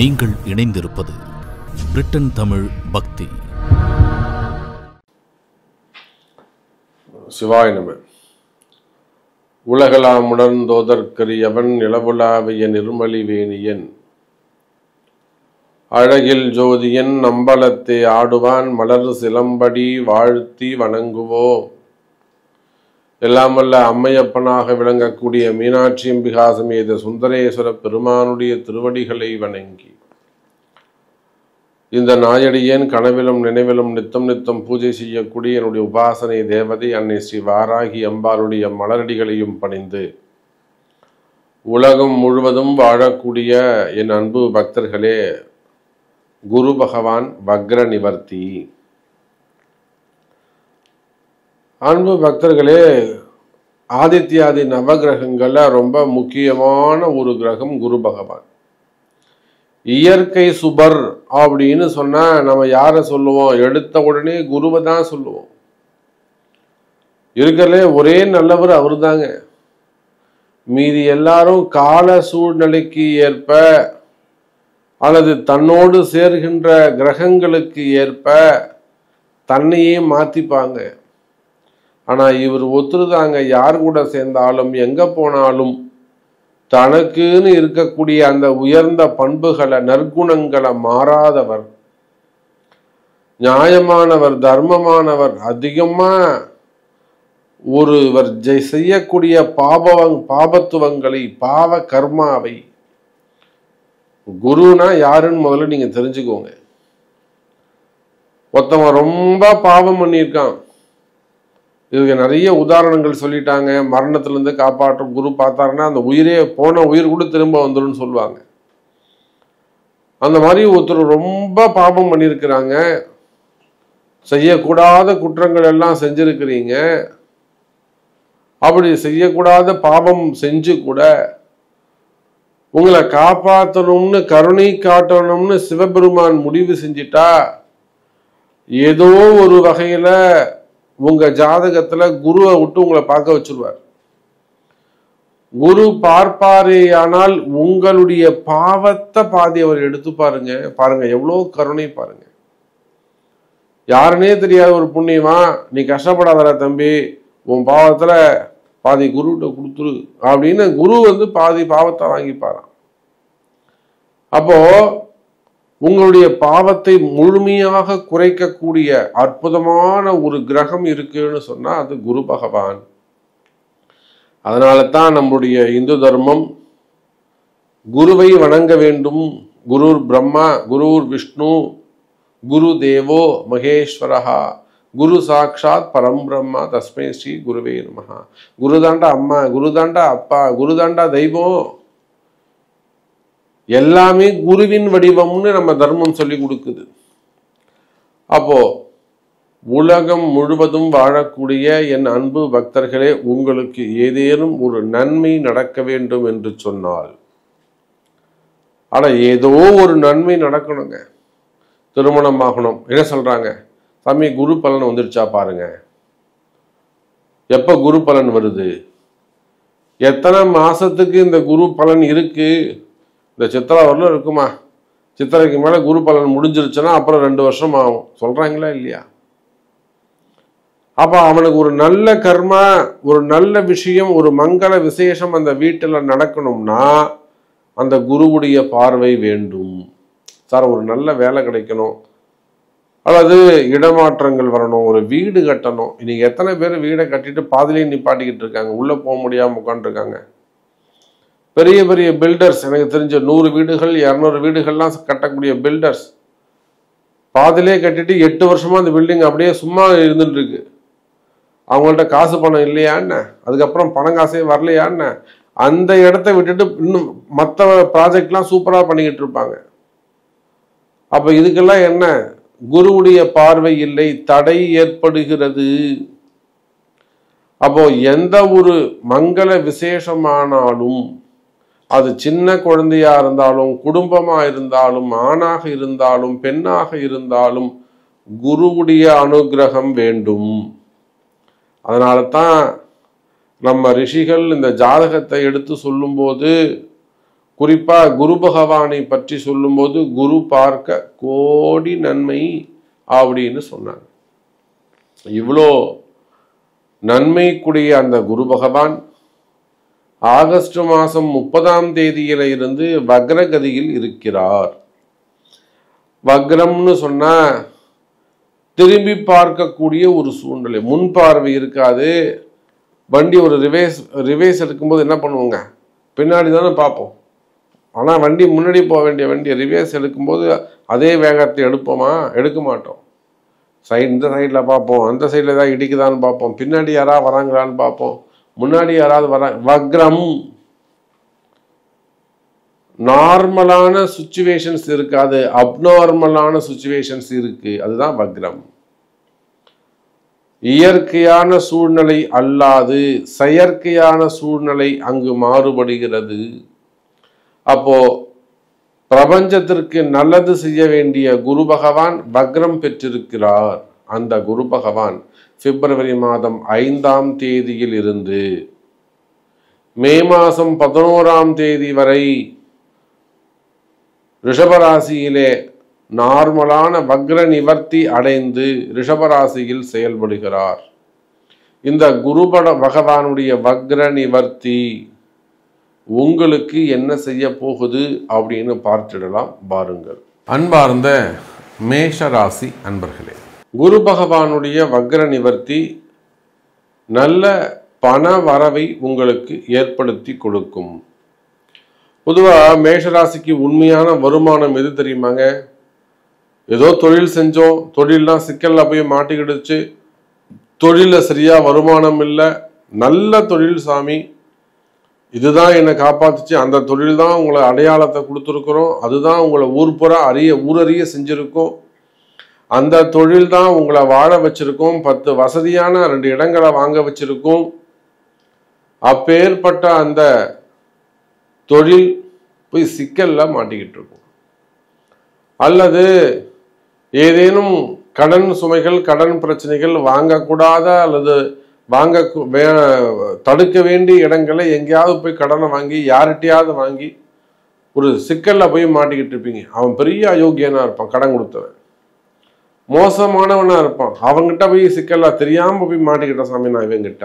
நீங்கள் இணைந்திருப்பது பிரிட்டன் தமிழ் பக்தி. சிவாய நம. உலகலாம் உணர்ந்தோதற்கரியவன் நிலவுலாவிய நிர்மலி வேணியன் அழகில் ஜோதியன் நம்பலத்தே ஆடுவான் மலர் சிலம்படி வாழ்த்தி வணங்குவோம். எல்லாமல்ல அம்மையப்பனாக விளங்கக்கூடிய மீனாட்சி அம்பிகா சமேத சுந்தரேஸ்வர பெருமானுடைய திருவடிகளை வணங்கி இந்த நாயடியன் கனவிலும் நினைவிலும் நித்தம் நித்தம் பூஜை செய்யக்கூடிய என்னுடைய உபாசனை தேவதை அன்னை ஸ்ரீ வாராகி அம்பாளுடைய மலரடிகளையும் பணிந்து உலகம் முழுவதும் வாழக்கூடிய என் அன்பு பக்தர்களே, குரு பகவான் வக்ர நிவர்த்தி. அன்பு பக்தர்களே, ஆதித்யாதி நவகிரகங்கள்ல ரொம்ப முக்கியமான ஒரு கிரகம் குரு பகவான். இயற்கை சுபர் அப்படின்னு சொன்னா நம்ம யாரை சொல்லுவோம்? எடுத்த உடனே குருவை தான் சொல்லுவோம். இருக்கிறதுலே ஒரே நல்லவர் அவரு தாங்க. மீதி எல்லாரும் கால சூழ்நிலைக்கு ஏற்ப அல்லது தன்னோடு சேர்கின்ற கிரகங்களுக்கு ஏற்ப தன்னையே மாத்திப்பாங்க. ஆனா இவர் ஒத்துருதாங்க. யார் கூட சேர்ந்தாலும் எங்க போனாலும் தனக்குன்னு இருக்கக்கூடிய அந்த உயர்ந்த பண்புகளை நற்குணங்களை மாறாதவர், நியாயமானவர், தர்மமானவர். அதிகமா ஒருவர் செய்யக்கூடிய பாபத்துவங்களை பாவ கர்மாவை குருனா யாருன்னு முதல்ல நீங்க தெரிஞ்சுக்கோங்க. ஒருத்தவன் ரொம்ப பாவம் பண்ணியிருக்கான். இதுக்கு நிறைய உதாரணங்கள் சொல்லிட்டாங்க. மரணத்திலிருந்து காப்பாற்றும் குரு பார்த்தாருன்னா அந்த உயிரே போன உயிர் கூட திரும்ப வந்துடும் சொல்லுவாங்க. அந்த மாதிரி ஒருத்தர் ரொம்ப பாவம் பண்ணியிருக்கிறாங்க, செய்யக்கூடாத குற்றங்கள் எல்லாம் செஞ்சிருக்கிறீங்க. அப்படி செய்யக்கூடாத பாவம் செஞ்சு கூட உங்களை காப்பாற்றணும்னு கருணை காட்டணும்னு சிவபெருமான் முடிவு செஞ்சிட்டா ஏதோ ஒரு வகையில உங்க ஜாதகத்துல குருவை விட்டு உங்களை பார்க்க வச்சிருவார். குரு பார்ப்பாரே ஆனால் உங்களுடைய பாவத்தை பாதி அவர் எடுத்து பாருங்க. பாருங்க எவ்வளவு கருணை பாருங்க. யாருன்னே தெரியாத ஒரு புண்ணியமா, நீ கஷ்டப்படாதடா தம்பி, உன் பாவத்துல பாதி குருகிட்ட கொடுத்துரு அப்படின்னு குரு பாதி பாவத்தை வாங்கிப்பாராம். அப்போ உங்களுடைய பாவத்தை முழுமையாக குறைக்கக்கூடிய அற்புதமான ஒரு கிரகம் இருக்குன்னு சொன்னா அது குரு பகவான். அதனால தான் நம்முடைய இந்து தர்மம் குருவை வணங்க வேண்டும். குருர் பிரம்மா, குருர் விஷ்ணு, குரு தேவோ மகேஸ்வரஹா, குரு சாட்சாத் பரம்பிரம்மா, தஸ்மை ஸ்ரீ குருவே நமஹா. குருதாண்டா அம்மா, குருதாண்டா அப்பா, குருதாண்டா தெய்வம். எல்லாமே குருவின் வடிவம்னு நம்ம தர்மம் சொல்லி கொடுக்குது. அப்போ உலகம் முழுவதும் வாழக்கூடிய என் அன்பு பக்தர்களே, உங்களுக்கு ஏதேனும் ஒரு நன்மை நடக்க வேண்டும் என்று சொன்னால், ஆனா ஏதோ ஒரு நன்மை நடக்கணுங்க. திருமணம் ஆகணும், என்ன சொல்றாங்க? சாமி குரு பலன் வந்துருச்சா பாருங்க. எப்ப குரு பலன் வருது? எத்தனை மாசத்துக்கு இந்த குரு பலன் இருக்கு? இந்த சித்திரை வரலும் இருக்குமா? சித்திரைக்கு மேல குரு பலன் முடிஞ்சிருச்சுன்னா அப்புறம் 2 வருஷம் ஆகும் சொல்றாங்களா இல்லையா? அப்ப அவனுக்கு ஒரு நல்ல கர்மா, ஒரு நல்ல விஷயம், ஒரு மங்கள விசேஷம் அந்த வீட்டுல நடக்கணும்னா அந்த குருவுடைய பார்வை வேண்டும். சார் ஒரு நல்ல வேலை கிடைக்கணும், அல்லது இடமாற்றங்கள் வரணும், ஒரு வீடு கட்டணும். இன்னைக்கு எத்தனை பேர் வீடை கட்டிட்டு பாதிலேயே நிப்பாட்டிக்கிட்டு இருக்காங்க, உள்ள போக முடியாம உட்காந்துருக்காங்க. பெரிய பெரிய பில்டர்ஸ், எனக்கு தெரிஞ்ச 100 வீடுகள் 200 வீடுகள்லாம் கட்டக்கூடிய பில்டர்ஸ் பாதிலே கட்டிட்டு 8 வருஷமா அந்த பில்டிங் அப்படியே சும்மா இருந்துட்டு இருக்கு. அவங்கள்ட்ட காசு பணம் இல்லையான்னு, அதுக்கப்புறம் பணம் காசே வரலையான்னு அந்த இடத்த விட்டுட்டு இன்னும் மற்ற ப்ராஜெக்ட்லாம் சூப்பரா பண்ணிக்கிட்டு இருப்பாங்க. அப்ப இதுக்கெல்லாம் என்ன? குருவுடைய பார்வை இல்லை, தடை ஏற்படுகிறது. அப்போ எந்த ஒரு மங்கள விசேஷமானாலும், அது சின்ன குழந்தையா இருந்தாலும், குடும்பமா இருந்தாலும், ஆணாக இருந்தாலும், பெண்ணாக இருந்தாலும் குருவுடைய அனுகிரகம் வேண்டும். அதனால தான் நம்ம ரிஷிகள் இந்த ஜாதகத்தை எடுத்து சொல்லும்போது குறிப்பா குரு பகவானை பற்றி சொல்லும்போது குரு பார்க்க கோடி நன்மை அப்படின்னு சொன்னாங்க. இவ்வளோ நன்மைக்குரிய அந்த குரு பகவான் ஆகஸ்ட் மாதம் 30ஆம் தேதியில இருந்து வக்ரகதியில் இருக்கிறார். வக்ரம்னு சொன்னா திரும்பி பார்க்கக்கூடிய ஒரு சூழ்நிலை, முன் பார்வை இருக்காது. வண்டி ஒரு ரிவேஸ் எடுக்கும்போது என்ன பண்ணுவோங்க, பின்னாடி தானே பார்ப்போம். ஆனால் வண்டி முன்னாடி போக வேண்டிய வண்டியை ரிவேஸ் எடுக்கும்போது அதே வேகத்தை எடுப்போமா? எடுக்க மாட்டோம். இந்த சைடில் பார்ப்போம், அந்த சைடில் ஏதாவது இடிக்குதான்னு பார்ப்போம், பின்னாடி யாராவது வராங்களான்னு பார்ப்போம், முன்னாடி யாராவது வராங்க. வக்ரம் நார்மலான சுச்சுவேஷன்ஸ் இருக்காது, அப்நார்மலான சுச்சுவேஷன்ஸ் இருக்கு. அதுதான் வக்ரம். இயற்கையான சூழ்நிலை அல்லாது செயற்கையான சூழ்நிலை அங்கு மாறுபடுகிறது. அப்போ பிரபஞ்சத்திற்கு நல்லது செய்ய வேண்டிய குரு பகவான் வக்ரம் பெற்றிருக்கிறார். அந்த குரு பகவான் பிப்ரவரி மாதம் 5ஆம் தேதியில் இருந்து மே மாதம் 11ஆம் தேதி வரை ரிஷபராசியிலே நார்மலான வக்ர நிவர்த்தி அடைந்து ரிஷபராசியில் செயல்படுகிறார். இந்த குரு பகவானுடைய வக்ர நிவர்த்தி உங்களுக்கு என்ன செய்ய போகுது அப்படின்னு பார்த்துடலாம் பாருங்கள். அன்பார்ந்த மேஷராசி அன்பர்களே, குரு பகவானுடைய வக்ர நிவர்த்தி நல்ல பண வரவை உங்களுக்கு ஏற்படுத்தி கொடுக்கும். பொதுவாக மேஷராசிக்கு உண்மையான வருமானம் எது தெரியுமாங்க? ஏதோ தொழில் செஞ்சோம், தொழில்லாம் சிக்கல்ல போய் மாட்டிக்கிடுச்சு, தொழிலில் சரியா வருமானம் இல்லை, நல்ல தொழில் சாமி, இதுதான் என்னை காப்பாத்துச்சு, அந்த தொழில் தான் உங்களை அடையாளத்தை கொடுத்துருக்குறோம், அதுதான் உங்களை ஊரறிய செஞ்சிருக்கோம், அந்த தொழில் தான் உங்களை வாழ வச்சிருக்கோம், 10 வசதியான 2 இடங்களை வாங்க வச்சிருக்கோம். அப்பேற்பட்ட அந்த தொழில் போய் சிக்கல்ல மாட்டிக்கிட்டு இருக்கும். அல்லது ஏதேனும் கடன் சுமைகள், கடன் பிரச்சனைகள், வாங்கக்கூடாத அல்லது தடுக்க வேண்டிய இடங்களை எங்கேயாவது போய் கடனை வாங்கி யார்கிட்டையாவது வாங்கி ஒரு சிக்கல்ல போய் மாட்டிக்கிட்டு இருப்பீங்க. அவன் பெரிய அயோக்கியனா இருப்பான், கடன் கொடுத்தவன் மோசமானவனா இருப்பான், அவங்கிட்ட போய் சிக்கல்ல தெரியாம போய் மாட்டிக்கிட்ட சாமி நான் இவங்கிட்ட.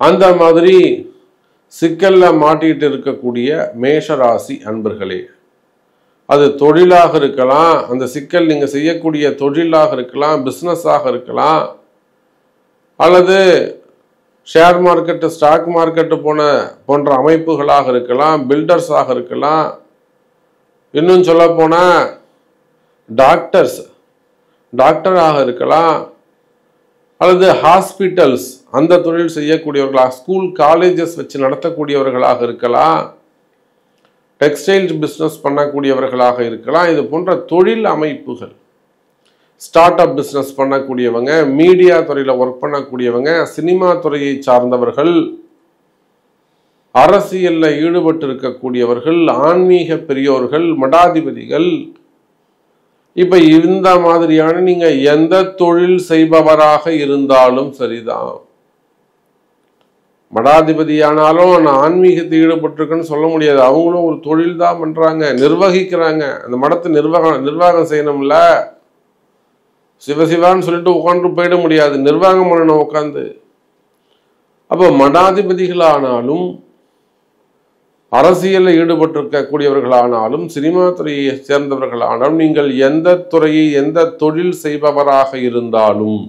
அந்த மாதிரி சிக்கல்ல மாட்டிக்கிட்டு இருக்கக்கூடிய மேஷராசி அன்பர்களே, அது தொழிலாக இருக்கலாம், அந்த சிக்கல் நீங்க செய்யக்கூடிய தொழிலாக இருக்கலாம், பிசினஸாக இருக்கலாம், அல்லது ஷேர் மார்க்கெட்டு, ஸ்டாக் மார்க்கெட்டு போன்ற அமைப்புகளாக இருக்கலாம், பில்டர்ஸாக இருக்கலாம், இன்னும் சொல்ல போனா டாக்டராக இருக்கலாம், அல்லது ஹாஸ்பிட்டல்ஸ் அந்த தொழில் செய்யக்கூடியவர்களாக, ஸ்கூல் காலேஜஸ் வச்சு நடத்தக்கூடியவர்களாக இருக்கலாம், டெக்ஸ்டைல் பிஸ்னஸ் பண்ணக்கூடியவர்களாக இருக்கலாம். இது போன்ற தொழில் அமைப்புகள், ஸ்டார்ட் அப் பிஸ்னஸ் பண்ணக்கூடியவங்க, மீடியா துறையில் ஒர்க் பண்ணக்கூடியவங்க, சினிமா துறையை சார்ந்தவர்கள், அரசியலில் ஈடுபட்டு இருக்கக்கூடியவர்கள், ஆன்மீக பெரியோர்கள், மடாதிபதிகள், இப்ப இந்த மாதிரியான நீங்க எந்த தொழில் செய்பவராக இருந்தாலும் சரிதான். மடாதிபதியானாலும் நான் ஆன்மீகத்தை ஈடுபட்டிருக்கேன்னு சொல்ல முடியாது. அவங்களும் ஒரு தொழில் தான் பண்றாங்க, நிர்வகிக்கிறாங்க. அந்த மடத்தை நிர்வாகம் செய்யணும்ல. சிவசிவான்னு சொல்லிட்டு உட்காந்து போயிட முடியாது, நிர்வாகம் பண்ணணும் உட்காந்து. அப்போ மடாதிபதிகளானாலும், அரசியலில் ஈடுபட்டிருக்கக்கூடியவர்களானாலும், சினிமா துறையை சேர்ந்தவர்களானாலும், நீங்கள் எந்த துறையை எந்த தொழில் செய்பவராக இருந்தாலும்,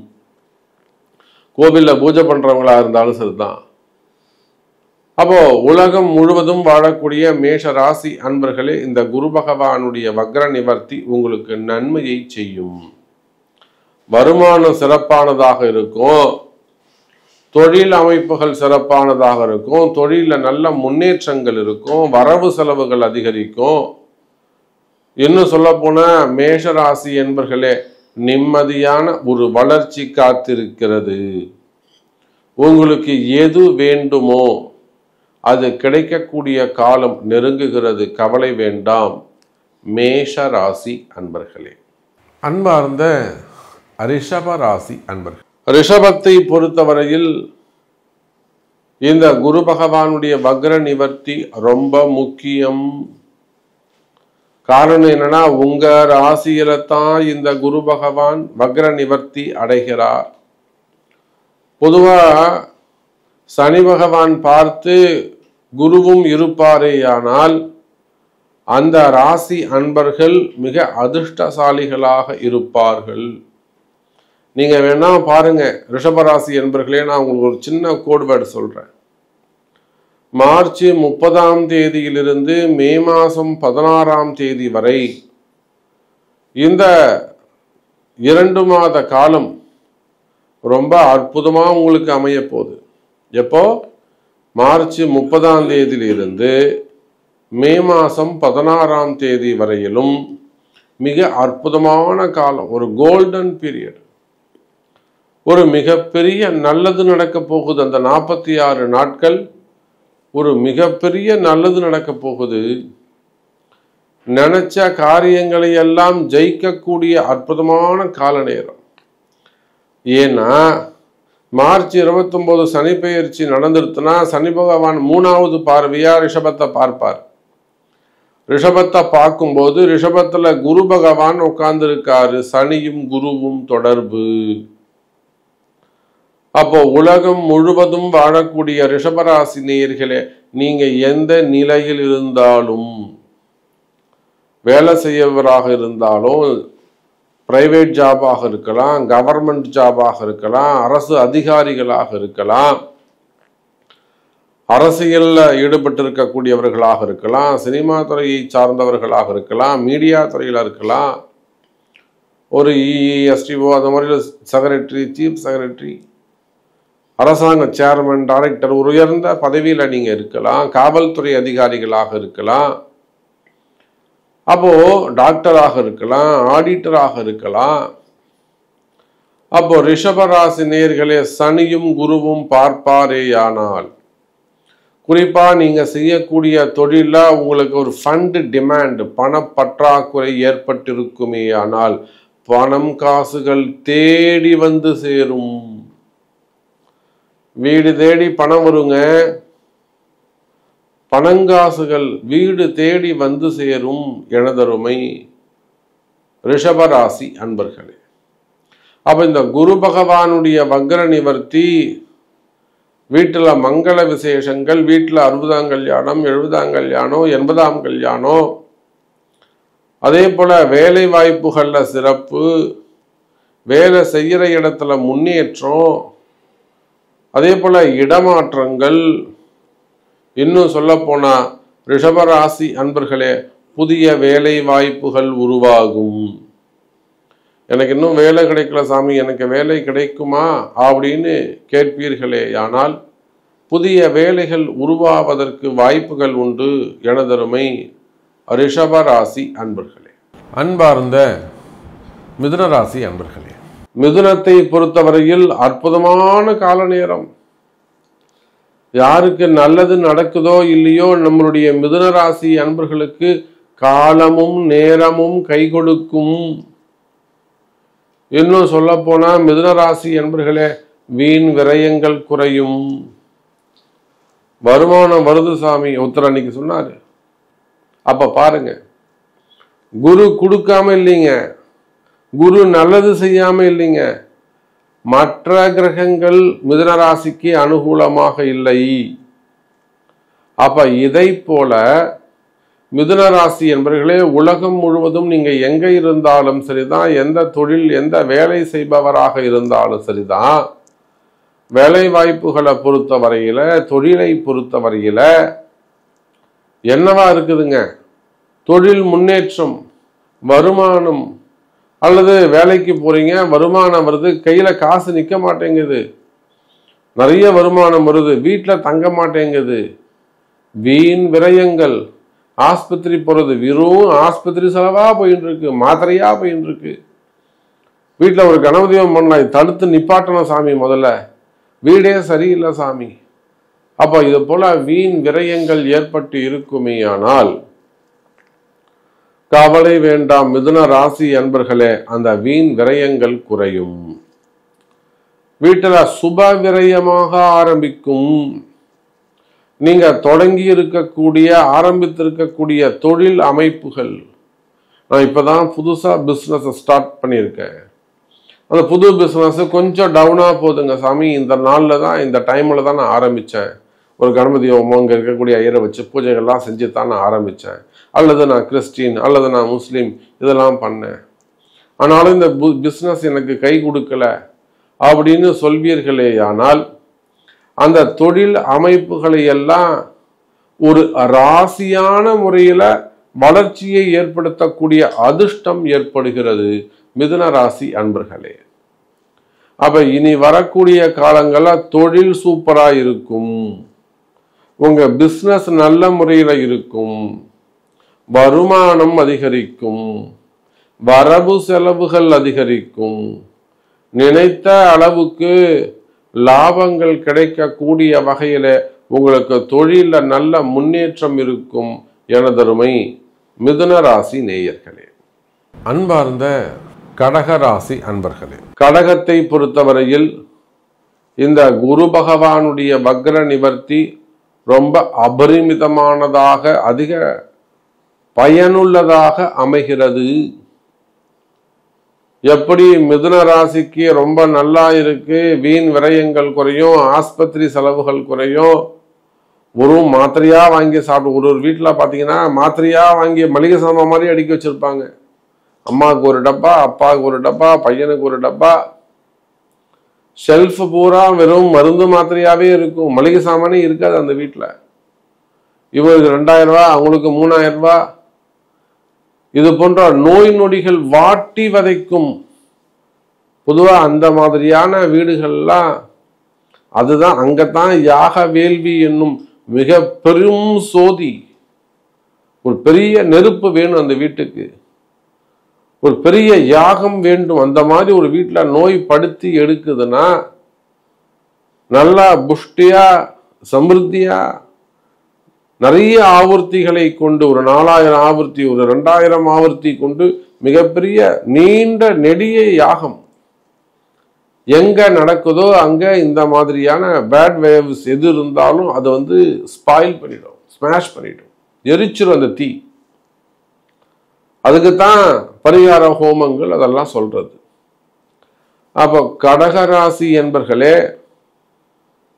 கோவில்ல பூஜை பண்றவங்களா இருந்தாலும் சரிதான். அப்போ உலகம் முழுவதும் வாழக்கூடிய மேஷ ராசி அன்பர்களே, இந்த குரு பகவானுடைய வக்ர நிவர்த்தி உங்களுக்கு நன்மையை செய்யும். வருமானம் சிறப்பானதாக இருக்கும், தொழில் அமைப்புகள் சிறப்பானதாக இருக்கும், தொழிலில் நல்ல முன்னேற்றங்கள் இருக்கும், வரவு செலவுகள் அதிகரிக்கும். இன்னும் சொல்ல போன மேஷராசி என்பர்களே, நிம்மதியான ஒரு வளர்ச்சி காத்திருக்கிறது. உங்களுக்கு எது வேண்டுமோ அது கிடைக்கக்கூடிய காலம் நெருங்குகிறது, கவலை வேண்டாம் மேஷராசி அன்பர்களே. அன்பார்ந்த ரிஷப ராசி அன்பர்கள், ரிஷபத்தை பொறுத்தவரையில் இந்த குரு பகவானுடைய வக்ர நிவர்த்தி ரொம்ப முக்கியம். காரணம் என்னன்னா, உங்க ராசியில தான் இந்த குரு பகவான் வக்ர நிவர்த்தி அடைகிறார். பொதுவா சனி பகவான் பார்த்து குருவும் இருப்பாரேயானால் அந்த ராசி அன்பர்கள் மிக அதிர்ஷ்டசாலிகளாக இருப்பார்கள். நீங்க வேணா பாருங்க ரிஷபராசி என்பர்களே, நான் உங்களுக்கு ஒரு சின்ன கோட்வேர்டு சொல்றேன். மார்ச் 30ஆம் தேதியிலிருந்து மே மாதம் 16ஆம் தேதி வரை இந்த 2 மாத காலம் ரொம்ப அற்புதமா உங்களுக்கு அமைய போகுது. எப்போ? மார்ச் 30ஆம் தேதியிலிருந்து மே மாதம் 16ஆம் தேதி வரையிலும் மிக அற்புதமான காலம், ஒரு கோல்டன் பீரியட். ஒரு மிகப்பெரிய நல்லது நடக்க போகுது. அந்த 46 நாட்கள் ஒரு மிகப்பெரிய நல்லது நடக்க போகுது. நினைச்ச காரியங்களை எல்லாம் ஜெயிக்கக்கூடிய அற்புதமான கால நேரம். ஏன்னா மார்ச் 29 சனி பெயர்ச்சி நடந்துருச்சுன்னா சனி பகவான் 3வது பார்வையா ரிஷபத்தை பார்ப்பார். ரிஷபத்தை பார்க்கும்போது ரிஷபத்துல குரு பகவான் உட்கார்ந்து இருக்காரு. சனியும் குருவும் தொடர்பு. அப்போ உலகம் முழுவதும் வாழக்கூடிய ரிஷபராசி நேயர்களே, நீங்க எந்த நிலையில் இருந்தாலும், வேலை செய்யவராக இருந்தாலும், பிரைவேட் ஜாபாக இருக்கலாம், கவர்மெண்ட் ஜாபாக இருக்கலாம், அரசு அதிகாரிகளாக இருக்கலாம், அரசியல்ல ஈடுபட்டு இருக்கக்கூடியவர்களாக இருக்கலாம், சினிமா துறையை சார்ந்தவர்களாக இருக்கலாம், மீடியா துறையில இருக்கலாம், ஒரு EESTO அந்த மாதிரி செக்ரட்டரி, சீஃப் செக்ரட்டரி, அரசாங்க சேர்மன், டைரக்டர், ஒரு உயர்ந்த பதவியில நீங்க இருக்கலாம், காவல்துறை அதிகாரிகளாக இருக்கலாம், அப்போ டாக்டராக இருக்கலாம், ஆடிட்டராக இருக்கலாம். அப்போ ரிஷபராசி நேயர்களே, சனியும் குருவும் பார்ப்பாரேயானால், குறிப்பா நீங்க செய்யக்கூடிய தொழில உங்களுக்கு ஒரு ஃபண்ட் டிமாண்ட், பண பற்றாக்குறை ஏற்பட்டிருக்குமே ஆனால் பணம் காசுகள் தேடி வந்து சேரும். வீடு தேடி பணம் வருங்க. பணங்காசுகள் வீடு தேடி வந்து சேரும். எனதருமை ரிஷபராசி அன்பர்களே, அப்ப இந்த குரு பகவானுடைய வக்ர நிவர்த்தி, வீட்டுல மங்கள விசேஷங்கள், வீட்டுல 60ஆம் கல்யாணம், 70ஆம் கல்யாணம், 80ஆம் கல்யாணம், அதே போல வேலை வாய்ப்புகள்ல சிறப்பு, வேலை செய்யற இடத்துல முன்னேற்றம், அதே போல இடமாற்றங்கள், இன்னும் சொல்ல போனா ரிஷபராசி அன்பர்களே, புதிய வேலை வாய்ப்புகள் உருவாகும். எனக்கு இன்னும் வேலை கிடைக்கல சாமி, எனக்கு வேலை கிடைக்குமா அப்படின்னு கேட்பீர்களே, ஆனால் புதிய வேலைகள் உருவாவதற்கு வாய்ப்புகள் உண்டு. எனதருமை ரிஷபராசி அன்பர்களே. அன்பார்ந்த மிதுனராசி அன்பர்களே, மிதுனத்தை பொறுத்தவரையில் அற்புதமான கால நேரம். யாருக்கு நல்லது நடக்குதோ இல்லையோ, நம்மளுடைய மிதுனராசி அன்பர்களுக்கு காலமும் நேரமும் கை கொடுக்கும். இன்னும் சொல்ல போனா மிதுனராசி அன்பர்களே, வீண் விரயங்கள் குறையும். வருமானம் வருது சாமி ஒருத்தர் அன்னைக்கு சொன்னாரு. அப்ப பாருங்க, குரு கொடுக்காம இல்லைங்க, குரு நல்லது செய்யாம இல்லைங்க, மற்ற கிரகங்கள் மிதுனராசிக்கு அனுகூலமாக இல்லை. அப்ப இதை போல மிதுனராசி என்பவர்களே, உலகம் முழுவதும் நீங்க எங்க இருந்தாலும் சரிதான், எந்த தொழில் எந்த வேலை செய்பவராக இருந்தாலும் சரிதான், வேலை வாய்ப்புகளை பொறுத்த வரையில, தொழிலை பொறுத்த வரையில என்னவா இருக்குதுங்க? தொழில் முன்னேற்றம், வருமானம், அல்லது வேலைக்கு போறீங்க, வருமானம் வருது, கையில காசு நிக்க மாட்டேங்குது, நிறைய வருமானம் வருது, வீட்டுல தங்க மாட்டேங்குது, வீண் விரயங்கள், ஆஸ்பத்திரி போறது, வெறும் ஆஸ்பத்திரி செலவா போயிட்டு இருக்கு, மாத்திரையா போயிட்டு இருக்கு. வீட்டுல ஒரு கணபதியம் பண்ணலாம், தடுத்து நிப்பாட்டணும் சாமி, முதல்ல வீடே சரியில்லை சாமி. அப்ப இது போல வீண் விரயங்கள் ஏற்பட்டு இருக்குமே ஆனால் கவலை வேண்டாம் மிதுன ராசி அன்பர்களே, அந்த வீண் விரயங்கள் குறையும். வீட்டுல சுப விரயமாக ஆரம்பிக்கும். நீங்க தொடங்கி இருக்கக்கூடிய ஆரம்பித்திருக்கக்கூடிய தொழில் அமைப்புகள், நான் இப்பதான் புதுசா பிசினஸ் ஸ்டார்ட் பண்ணியிருக்கேன், அந்த புது பிசினஸ் கொஞ்சம் டவுனா போகுதுங்க சாமி, இந்த நாள்ல தான் இந்த டைம்ல தான் நான் ஆரம்பிச்சேன், ஒரு கணபதி ஹோமம் இங்க இருக்கக்கூடிய ஐயரை வச்சு பூஜைகள்லாம் செஞ்சு தான் நான் ஆரம்பிச்சேன், அல்லது நான் கிறிஸ்டின் அல்லது நான் முஸ்லீம் இதெல்லாம் பண்ணேன், ஆனாலும் இந்த பிசினஸ் எனக்கு கை கொடுக்கல அப்படின்னு சொல்வீர்களே, ஆனால் அந்த தொழில் அமைப்புகளை எல்லாம் ஒரு ராசியான முறையில வளர்ச்சியை ஏற்படுத்தக்கூடிய அதிர்ஷ்டம் ஏற்படுகிறது மிதுன ராசி அன்பர்களே. அப்ப இனி வரக்கூடிய காலங்கள்ல தொழில் சூப்பரா இருக்கும், உங்க பிசினஸ் நல்ல முறையில இருக்கும், வருமானம் அதிகரிக்கும், வரவு செலவுகள் அதிகரிக்கும், நினைத்த அளவுக்கு லாபங்கள் கிடைக்கக்கூடிய வகையில உங்களுக்கு தொழில நல்ல முன்னேற்றம் இருக்கும் எனதருமை மிதுன ராசி நேயர்களே. அன்பார்ந்த கடகராசி அன்பர்களே, கடகத்தை பொறுத்தவரையில் இந்த குரு பகவானுடைய வக்ர நிவர்த்தி ரொம்ப அபரிமிதமானதாக அதிக பயனுள்ளதாக அமைகிறது. எப்படி மிதுன ராசிக்கு ரொம்ப நல்லா இருக்கு, வீண் விரயங்கள் குறையும், ஆஸ்பத்திரி செலவுகள் குறையும், ஒரு மாத்திரையா வாங்கி சாப்பிட்டு, ஒரு வீட்டுல பாத்தீங்கன்னா மாத்திரையா வாங்கி மளிகை சாமான் மாதிரி அடுக்கி வச்சிருப்பாங்க, அம்மாவுக்கு ஒரு டப்பா, அப்பாவுக்கு ஒரு டப்பா, பையனுக்கு ஒரு டப்பா, ஷெல்ஃப் பூரா வெறும் மருந்து மாத்திரையாவே இருக்கும், மளிகை சாமானே இருக்காது அந்த வீட்டுல. இவருக்கு 2000 ரூபாய், அவங்களுக்கு 3000 ரூபாய், இது போன்ற நோய் நொடிகள் வாட்டி வதைக்கும். பொதுவா அந்த மாதிரியான வீடுகள்லாம் அதுதான், அங்கத்தான் யாக வேள்வி என்னும் மிக பெரும் சோதி, ஒரு பெரிய நெருப்பு வேணும் அந்த வீட்டுக்கு, ஒரு பெரிய யாகம் வேண்டும். அந்த மாதிரி ஒரு வீட்டுல நோய் படுத்தி எடுக்குதுன்னா நல்லா புஷ்டியா சமிருத்தியா நிறைய ஆவர்த்திகளை கொண்டு, ஒரு 4000 ஆவர்த்தி, ஒரு 2000 ஆவர்த்தி கொண்டு மிகப்பெரிய நீண்ட நெடிய யாகம் எங்க நடக்குதோ அங்க இந்த மாதிரியான பேட் வேவ்ஸ் எது இருந்தாலும் அது ஸ்பாயில் பண்ணிடும், ஸ்மாஷ் பண்ணிடும், எரிச்சிடும் அந்த தீ. அதுக்குத்தான் பரிகார ஹோமங்கள் அதெல்லாம் சொல்றது. அப்போ கடகராசி என்பர்களே,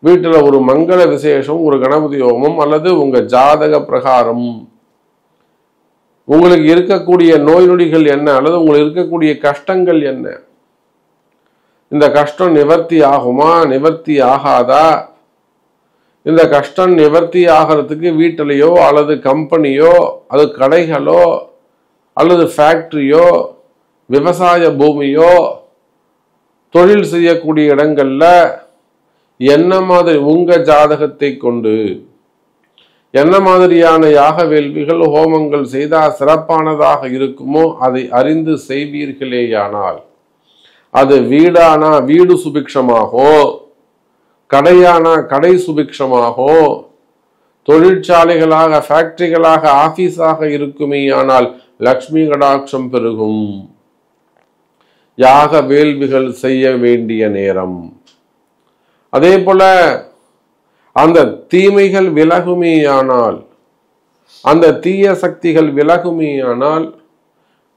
வீட்டுல ஒரு மங்கள விசேஷம், ஒரு கணபதி ஹோமம் அல்லது உங்க ஜாதக பிரகாரம் உங்களுக்கு இருக்கக்கூடிய நோய் நொடிகள் என்ன, அல்லது உங்களுக்கு இருக்கக்கூடிய கஷ்டங்கள் என்ன, இந்த கஷ்டம் நிவர்த்தி ஆகுமா, நிவர்த்தி ஆகாதா, இந்த கஷ்டம் நிவர்த்தி ஆகிறதுக்கு வீட்டிலையோ அல்லது கம்பெனியோ அது கடைகளோ அல்லது ஃபேக்டரியோ விவசாய பூமியோ தொழில் செய்யக்கூடிய இடங்கள்ல என்ன மாதிரி உங்க ஜாதகத்தை கொண்டு என்ன மாதிரியான யாக வேள்விகள் ஹோமங்கள் செய்தால் சிறப்பானதாக இருக்குமோ அதை அறிந்து செய்வீர்களேயானால் அது வீடானா வீடு சுபிக்ஷமாகோ, கடையானா கடை சுபிக்ஷமாகோ, தொழிற்சாலைகளாக ஃபேக்டரிகளாக ஆபீஸாக இருக்குமே ஆனால் லக்ஷ்மி கடாட்சம் பெருகும். யாக வேள்விகள் செய்ய வேண்டிய நேரம். அதே போல அந்த தீமைகள் விலகுமேயானால், அந்த தீய சக்திகள் விலகுமேயானால்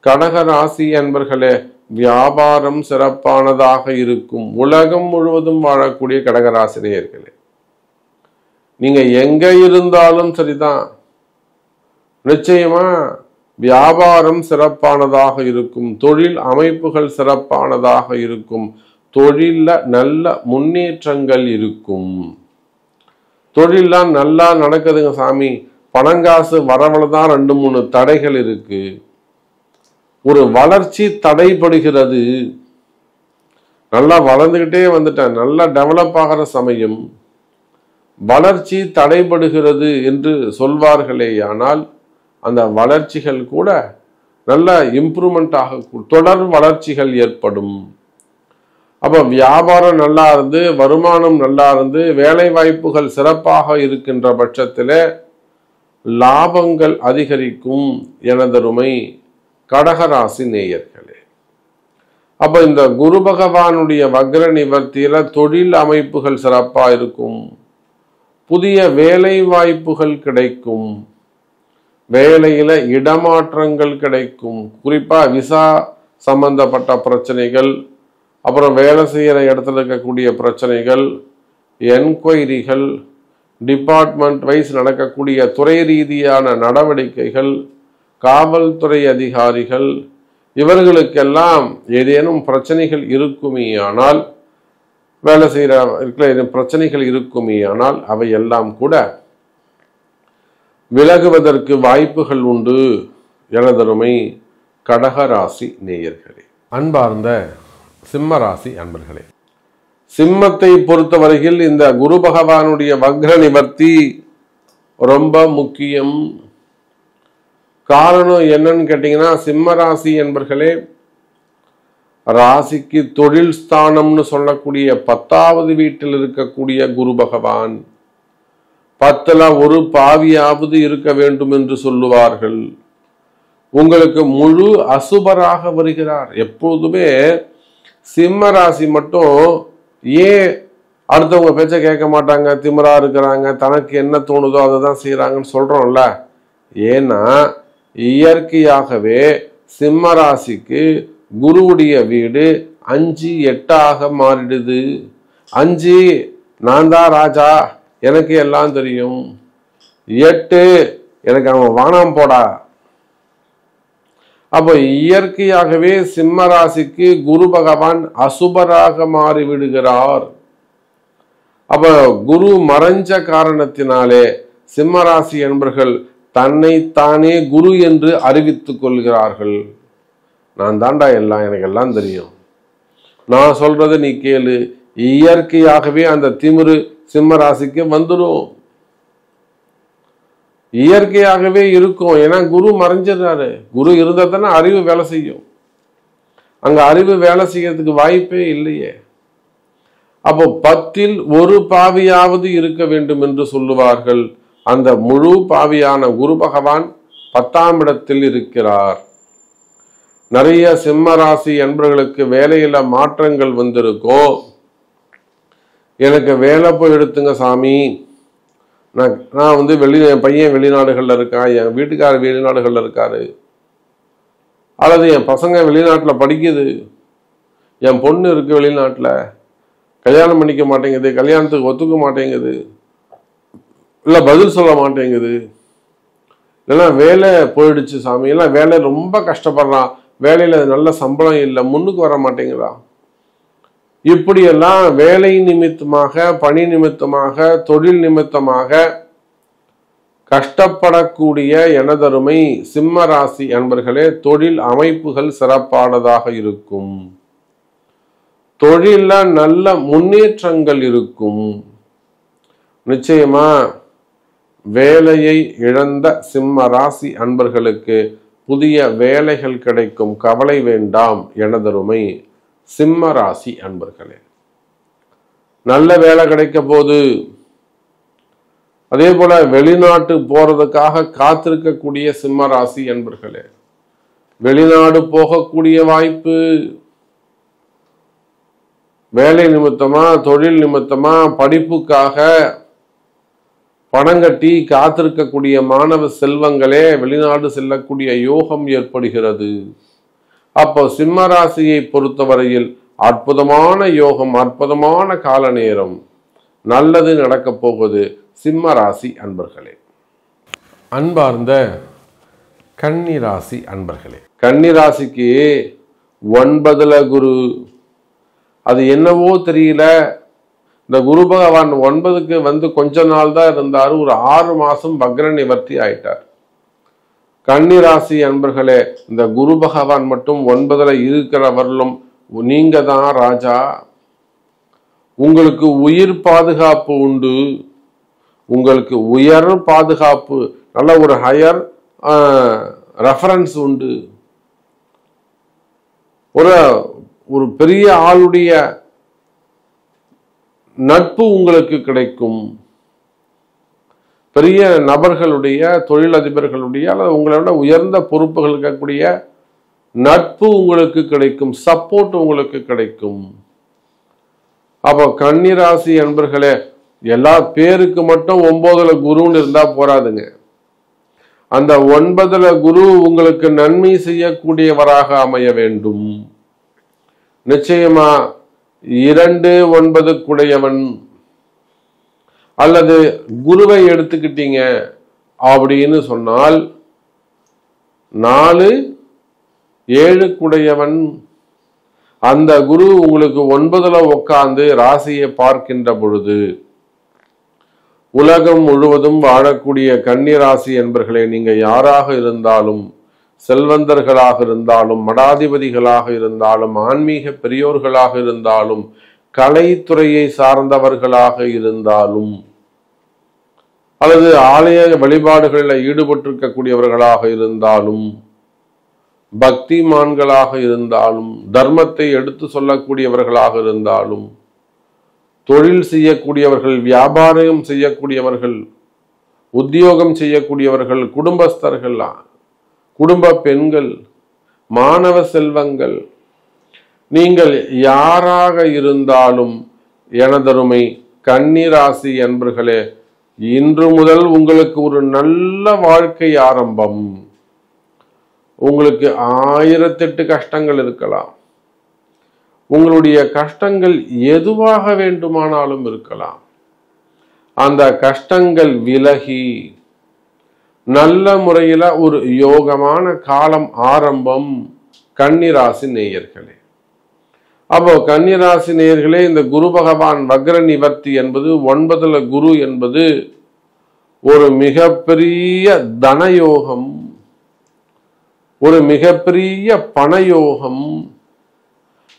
கடகராசி என்பர்களே வியாபாரம் சிறப்பானதாக இருக்கும். உலகம் முழுவதும் வாழக்கூடிய கடகராசிரியர்களே, நீங்க எங்க இருந்தாலும் சரிதான், நிச்சயமா வியாபாரம் சிறப்பானதாக இருக்கும், தொழில் அமைப்புகள் சிறப்பானதாக இருக்கும், தொழில்ல நல்ல முன்னேற்றங்கள் இருக்கும். தொழில்லாம் நல்லா நடக்குதுங்க சாமி, பணங்காசு வரவளதான் 2-3 தடைகள் இருக்கு, ஒரு வளர்ச்சி தடைபடுகிறது, நல்லா வளர்ந்துகிட்டே வந்துட்டேன், நல்லா டெவலப் ஆகிற சமயம் வளர்ச்சி தடைபடுகிறது என்று சொல்வார்களேயானால் அந்த வளர்ச்சிகள் கூட நல்ல இம்ப்ரூவ்மெண்ட் ஆக தொடர் வளர்ச்சிகள் ஏற்படும். அப்ப வியாபாரம் நல்லா இருந்து, வருமானம் நல்லா இருந்து, வேலை வாய்ப்புகள் சிறப்பாக இருக்கின்ற பட்சத்தில் லாபங்கள் அதிகரிக்கும் எனதருமை கடகராசி நேயர்களே. அப்ப இந்த குரு பகவானுடைய வக்ர நிவர்த்தியில தொழில் அமைப்புகள் சிறப்பா இருக்கும், புதிய வேலை வாய்ப்புகள் கிடைக்கும், வேலையில இடமாற்றங்கள் கிடைக்கும். குறிப்பா விசா சம்பந்தப்பட்ட பிரச்சனைகள், அப்புறம் வேலை செய்யற இடத்துல இருக்கக்கூடிய பிரச்சனைகள், என்கொயரிகள், டிபார்ட்மெண்ட் வைஸ் நடக்கக்கூடிய துறை ரீதியான நடவடிக்கைகள், காவல்துறை அதிகாரிகள், இவர்களுக்கெல்லாம் ஏதேனும் பிரச்சனைகள் இருக்குமேயானால், வேலை செய்கிற பிரச்சனைகள் இருக்குமேயானால் அவை எல்லாம் கூட விலகுவதற்கு வாய்ப்புகள் உண்டு. எனதருமை கடகராசி நேயர்களே, அன்பார்ந்த சிம்ம ராசி அன்பர்களே, சிம்மத்தை பொறுத்தவரையில் இந்த குரு பகவானுடைய வக்ர நிவர்த்தி ரொம்ப முக்கியம். காரணம் என்னன்னு கேட்டீங்கன்னா, சிம்ம ராசி என்பர்களே, ராசிக்கு தொழில் ஸ்தானம்னு சொல்லக்கூடிய 10வது வீட்டில் இருக்கக்கூடிய குரு பகவான் 10ல ஒரு பாவியாவது இருக்க வேண்டும் என்று சொல்லுவார்கள். உங்களுக்கு முழு அசுபராக வருகிறார். எப்போதுமே சிம்ம ராசி மட்டும் ஏன் அடுத்தவங்க பேச்ச கேட்க மாட்டாங்க, திமிரா இருக்கிறாங்க, தனக்கு என்ன தோணுதோ அதை தான் செய்யறாங்கன்னு சொல்றோம்ல. ஏன்னா இயற்கையாகவே சிம்ம ராசிக்கு குருவுடைய வீடு 5 8 மாறிடுது. 5 நான் தான் ராஜா, எனக்கு எல்லாம் தெரியும். 8 எனக்கு அவன் வானாம் போடா. அப்போ இயற்கையாகவே சிம்ம ராசிக்கு குரு பகவான் அசுபராக மாறி விடுகிறார். அப்ப குரு மறைஞ்ச காரணத்தினாலே சிம்ம ராசி என்பர்கள் தன்னை தானே குரு என்று அறிவித்துக் கொள்கிறார்கள். நான் தாண்டா எல்லாம், எனக்கு எல்லாம் தெரியும், நான் சொல்றதை நீ கேளு. இயற்கையாகவே அந்த திமிரு சிம்ம ராசிக்கு வந்துடும், இயற்கையாகவே இருக்கும். ஏன்னா குரு மறைஞ்சிடறாரு. குரு இருந்தா தானே அறிவு வேலை செய்யும். அங்க அறிவு வேலை செய்யறதுக்கு வாய்ப்பே இல்லையே. அப்போ 10ல் ஒரு பாவியாவது இருக்க வேண்டும் என்று சொல்லுவார்கள். அந்த முழு பாவியான குரு பகவான் 10ஆம் இடத்தில் இருக்கிறார். நிறைய சிம்ம ராசி என்பவர்களுக்கு வேலையில மாற்றங்கள் வந்திருக்கும். எனக்கு வேலை போய் எடுத்துங்க சாமி, நான் வந்து என் பையன் வெளிநாடுகள்ல இருக்கான், என் வீட்டுக்காரர் வெளிநாடுகள்ல இருக்காரு, அல்லது என் பசங்க வெளிநாட்டுல படிக்குது, என் பொண்ணு இருக்கு வெளிநாட்டுல, கல்யாணம் பண்ணிக்க மாட்டேங்குது, கல்யாணத்துக்கு ஒத்துக்க மாட்டேங்குது, இல்ல பதில் சொல்ல மாட்டேங்குது, இல்லைன்னா வேலை போயிடுச்சு சாமி, இல்லை வேலை ரொம்ப கஷ்டப்படுறான், வேலையில நல்ல சம்பளம் இல்லை, முன்னுக்கு வர மாட்டேங்கிறான். இப்படியெல்லாம் வேலை நிமித்தமாக, பணி நிமித்தமாக, தொழில் நிமித்தமாக கஷ்டப்படக்கூடிய எனதருமை சிம்ம ராசி அன்பர்களே, தொழில் அமைப்புகள் சிறப்பானதாக இருக்கும். தொழில நல்ல முன்னேற்றங்கள் இருக்கும். நிச்சயமா வேலையை இழந்த சிம்ம ராசி அன்பர்களுக்கு புதிய வேலைகள் கிடைக்கும். கவலை வேண்டாம் எனதருமை சிம்ம ராசி அன்பர்களே. நல்ல வேலை கிடைக்க போது. அதே போல வெளிநாட்டு போறதுக்காக காத்திருக்கக்கூடிய சிம்ம ராசி அன்பர்களே, வெளிநாடு போகக்கூடிய வாய்ப்பு. வேலை நிமித்தமா, தொழில் நிமித்தமா, படிப்புக்காக பணம் கட்டி காத்திருக்கக்கூடிய மாணவ செல்வங்களே வெளிநாடு செல்லக்கூடிய யோகம் ஏற்படுகிறது. அப்போ சிம்ம ராசியை பொறுத்தவரையில் அற்புதமான யோகம், அற்புதமான கால நேரம், நல்லது நடக்க போகுது சிம்ம ராசி அன்பர்களே. அன்பார்ந்த கன்னி ராசி அன்பர்களே, கன்னி ராசிக்கு 9ல குரு. அது என்னவோ தெரியல, இந்த குரு பகவான் 9க்கு வந்து கொஞ்ச நாள் தான் இருந்தார். ஒரு 6 மாசம் வக்ர நிவர்த்தி ஆயிட்டார். கன்னி ராசி அன்பர்களே, இந்த குரு பகவான் மட்டும் 9ல இருக்கிறவர்களும் நீங்க தான் ராஜா. உங்களுக்கு உயிர் பாதுகாப்பு உண்டு, உங்களுக்கு உயர் பாதுகாப்பு, நல்ல ஒரு ஹையர் ரெஃபரன்ஸ் உண்டு. ஒரு பெரிய ஆளுடைய நட்பு உங்களுக்கு கிடைக்கும். பெரிய நபர்களுடைய, தொழிலதிபர்களுடைய அல்லது உங்களோட உயர்ந்த பொறுப்புகள் இருக்கக்கூடிய நட்பு உங்களுக்கு கிடைக்கும், சப்போர்ட் உங்களுக்கு கிடைக்கும். அப்போ கன்னிராசி என்பர்களே, எல்லா பேருக்கு மட்டும் 9ல குருன்னு இருந்தா போராதுங்க. அந்த 9ல குரு உங்களுக்கு நன்மை செய்யக்கூடியவராக அமைய வேண்டும். நிச்சயமா 2 9 அல்லது குருவை எடுத்துக்கிட்டீங்க அப்படின்னு சொன்னால் 4 7 அந்த குரு உங்களுக்கு 9ல உட்கார்ந்து ராசியை பார்க்கின்ற பொழுது உலகம் முழுவதும் வாழக்கூடிய கன்னி ராசி என்பர்களே, நீங்க யாராக இருந்தாலும், செல்வந்தர்களாக இருந்தாலும், மடாதிபதிகளாக இருந்தாலும், ஆன்மீக பெரியோர்களாக இருந்தாலும், கலைத்துறையை சார்ந்தவர்களாக இருந்தாலும், அல்லது ஆலய வழிபாடுகளில் ஈடுபட்டிருக்கக்கூடியவர்களாக இருந்தாலும், பக்திமான்களாக இருந்தாலும், தர்மத்தை எடுத்து சொல்லக்கூடியவர்களாக இருந்தாலும், தொழில் செய்யக்கூடியவர்கள், வியாபாரம் செய்யக்கூடியவர்கள், உத்தியோகம் செய்யக்கூடியவர்கள், குடும்பஸ்தர்கள், குடும்ப பெண்கள், மாணவ செல்வங்கள், நீங்கள் யாராக இருந்தாலும் எனதருமை கன்னி ராசி அன்பர்களே, இன்று முதல் உங்களுக்கு ஒரு நல்ல வாழ்க்கை ஆரம்பம். உங்களுக்கு 1008 கஷ்டங்கள் இருக்கலாம். உங்களுடைய கஷ்டங்கள் எதுவாக வேண்டுமானாலும் இருக்கலாம். அந்த கஷ்டங்கள் விலகி நல்ல முறையில் ஒரு யோகமான காலம் ஆரம்பம். கன்னிராசி நேயர்களே, அப்போ கன்னிராசி நேயர்களே, இந்த குரு பகவான் வக்ர நிவர்த்தி என்பது 9ல குரு என்பது ஒரு மிகப்பெரிய தனயோகம், ஒரு மிகப்பெரிய பணயோகம்.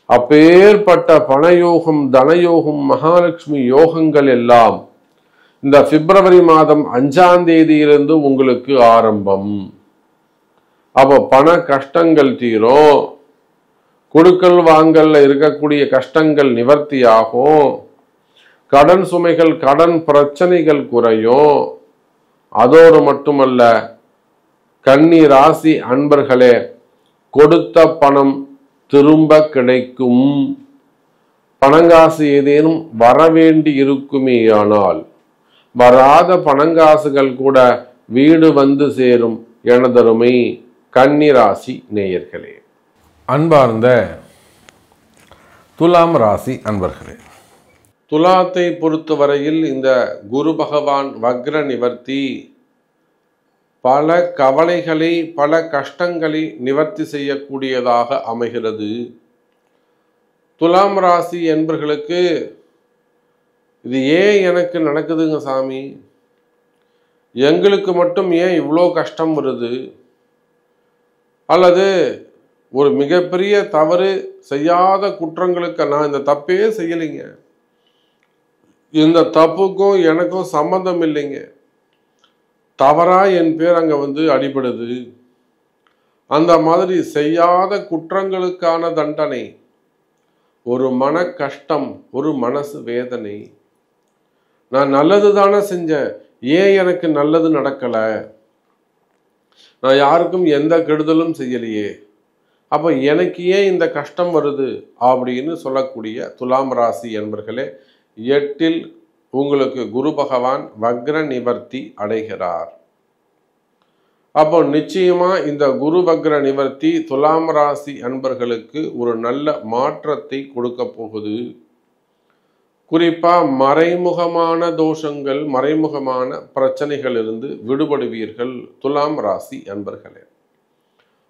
அப்பேற்பட்ட பணயோகம், தனயோகம், மகாலட்சுமி யோகங்கள் எல்லாம் இந்த பிப்ரவரி மாதம் 5ஆம் தேதியிலிருந்து உங்களுக்கு ஆரம்பம். அப்போ பண கஷ்டங்கள் தீரும், கொடுக்கல் வாங்கல்ல இருக்கக்கூடிய கஷ்டங்கள் நிவர்த்தியாகும், கடன் சுமைகள், கடன் பிரச்சனைகள் குறையும். அதோடு மட்டுமல்ல கன்னி ராசி அன்பர்களே, கொடுத்த பணம் திரும்ப கிடைக்கும். பணங்காசு ஏதேனும் வரவேண்டி இருக்குமேயானால் வராத பணங்காசுகள் கூட வீடு வந்து சேரும். எனதருமை கன்னி ராசி நேயர்களே, அன்பார்ந்த துலாம் ராசி அன்பர்களே, துலாத்தை பொறுத்தவரையில் இந்த குரு பகவான் வக்ர நிவர்த்தி பல கவலைகளை, பல கஷ்டங்களை நிவர்த்தி செய்யக்கூடியதாக அமைகிறது. துலாம் ராசி என்பர்களுக்கு இது ஏன் எனக்கு நடக்குதுங்க சாமி, எங்களுக்கு மட்டும் ஏன் இவ்வளோ கஷ்டம் வருது, அல்லது ஒரு மிகப்பெரிய தவறு செய்யாத குற்றங்களுக்கு நான் இந்த தப்பே செய்யலைங்க, இந்த தப்புக்கும் எனக்கும் சம்பந்தம் இல்லைங்க, தவறா என் பேர் அங்க அடிபடுது, அந்த மாதிரி செய்யாத குற்றங்களுக்கான தண்டனை, ஒரு மன கஷ்டம், ஒரு மனசு வேதனை. நான் நல்லது தானே செஞ்சேன், ஏன் எனக்கு நல்லது நடக்கல, நான் யாருக்கும் எந்த கெடுதலும் செய்யலையே, அப்ப எனக்கு ஏன் இந்த கஷ்டம் வருது அப்படின்னு சொல்லக்கூடிய துலாம் ராசி என்பர்களே, 8ல் உங்களுக்கு குரு பகவான் வக்ர நிவர்த்தி அடைகிறார். அப்போ நிச்சயமா இந்த குரு வக்ர நிவர்த்தி துலாம் ராசி அன்பர்களுக்கு ஒரு நல்ல மாற்றத்தை கொடுக்க போகுது. குறிப்பா மறைமுகமான தோஷங்கள், மறைமுகமான பிரச்சனைகள் இருந்து விடுபடுவீர்கள் துலாம் ராசி அன்பர்களே.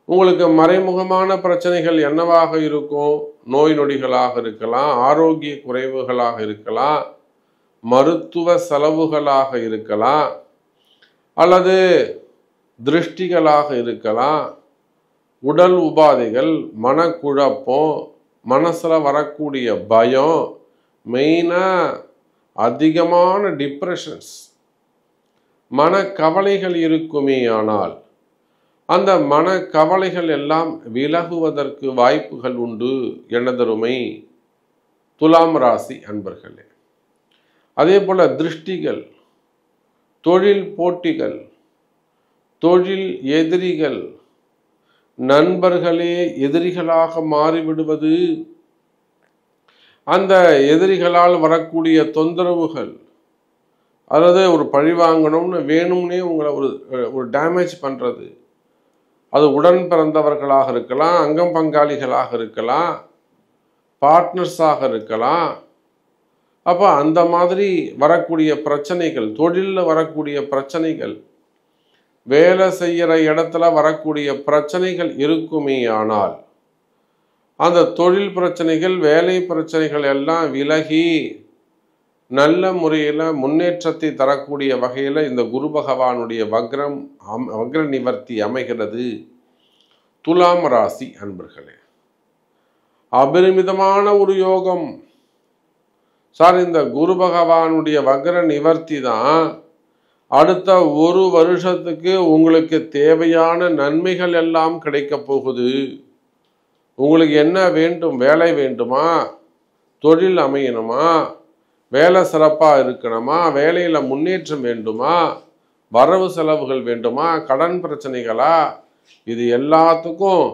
உங்களுக்கு மறைமுகமான பிரச்சனைகள் என்னவாக இருக்கும்? நோய் நொடிகளாக இருக்கலாம், ஆரோக்கிய குறைவுகளாக இருக்கலாம், மருத்துவ செலவுகளாக இருக்கலாம், அல்லது திருஷ்டிகளாக இருக்கலாம், உடல் உபாதைகள், மனக்குழப்பம், மனசுல வரக்கூடிய பயம், மெயினா அதிகமான டிப்ரெஷன்ஸ், மனக்கவலைகள் இருக்குமே. ஆனால் அந்த மனக்கவலைகள் எல்லாம் விலகுவதற்கு வாய்ப்புகள் உண்டு எனதருமை துலாம் ராசி அன்பர்களே. அதே போல திருஷ்டிகள், தொழில் போட்டிகள், தொழில் எதிரிகள், நண்பர்களே எதிரிகளாக மாறிவிடுவது, அந்த எதிரிகளால் வரக்கூடிய தொந்தரவுகள், அதாவது ஒரு பழி வாங்கணும்னு வேணும்னே உங்களை ஒரு டேமேஜ் பண்ணுறது, அது உடன் பிறந்தவர்களாக இருக்கலாம், அங்கம் பங்காளிகளாக இருக்கலாம், பார்ட்னர்ஸாக இருக்கலாம். அப்போ அந்த மாதிரி வரக்கூடிய பிரச்சனைகள், தொழிலில் வரக்கூடிய பிரச்சனைகள், வேலை செய்கிற இடத்துல வரக்கூடிய பிரச்சனைகள் இருக்குமே ஆனால் அந்த தொழில் பிரச்சனைகள், வேலை பிரச்சனைகள் எல்லாம் விலகி நல்ல முறையில் முன்னேற்றத்தை தரக்கூடிய வகையில் இந்த குரு பகவானுடைய வக்ர நிவர்த்தி அமைகிறது. துலாம் ராசி அன்பர்களே, அபரிமிதமான ஒரு யோகம் சார். இந்த குரு பகவானுடைய வக்ர நிவர்த்தி தான் அடுத்த ஒரு வருஷத்துக்கு உங்களுக்கு தேவையான நன்மைகள் எல்லாம் கிடைக்க போகுது. உங்களுக்கு என்ன வேண்டும்? வேலை வேண்டுமா? தொழில் அமையணுமா? வேலை சிறப்பாக இருக்கணுமா? வேலையில் முன்னேற்றம் வேண்டுமா? வரவு செலவுகள் வேண்டுமா? கடன் பிரச்சனைகளா? இது எல்லாத்துக்கும்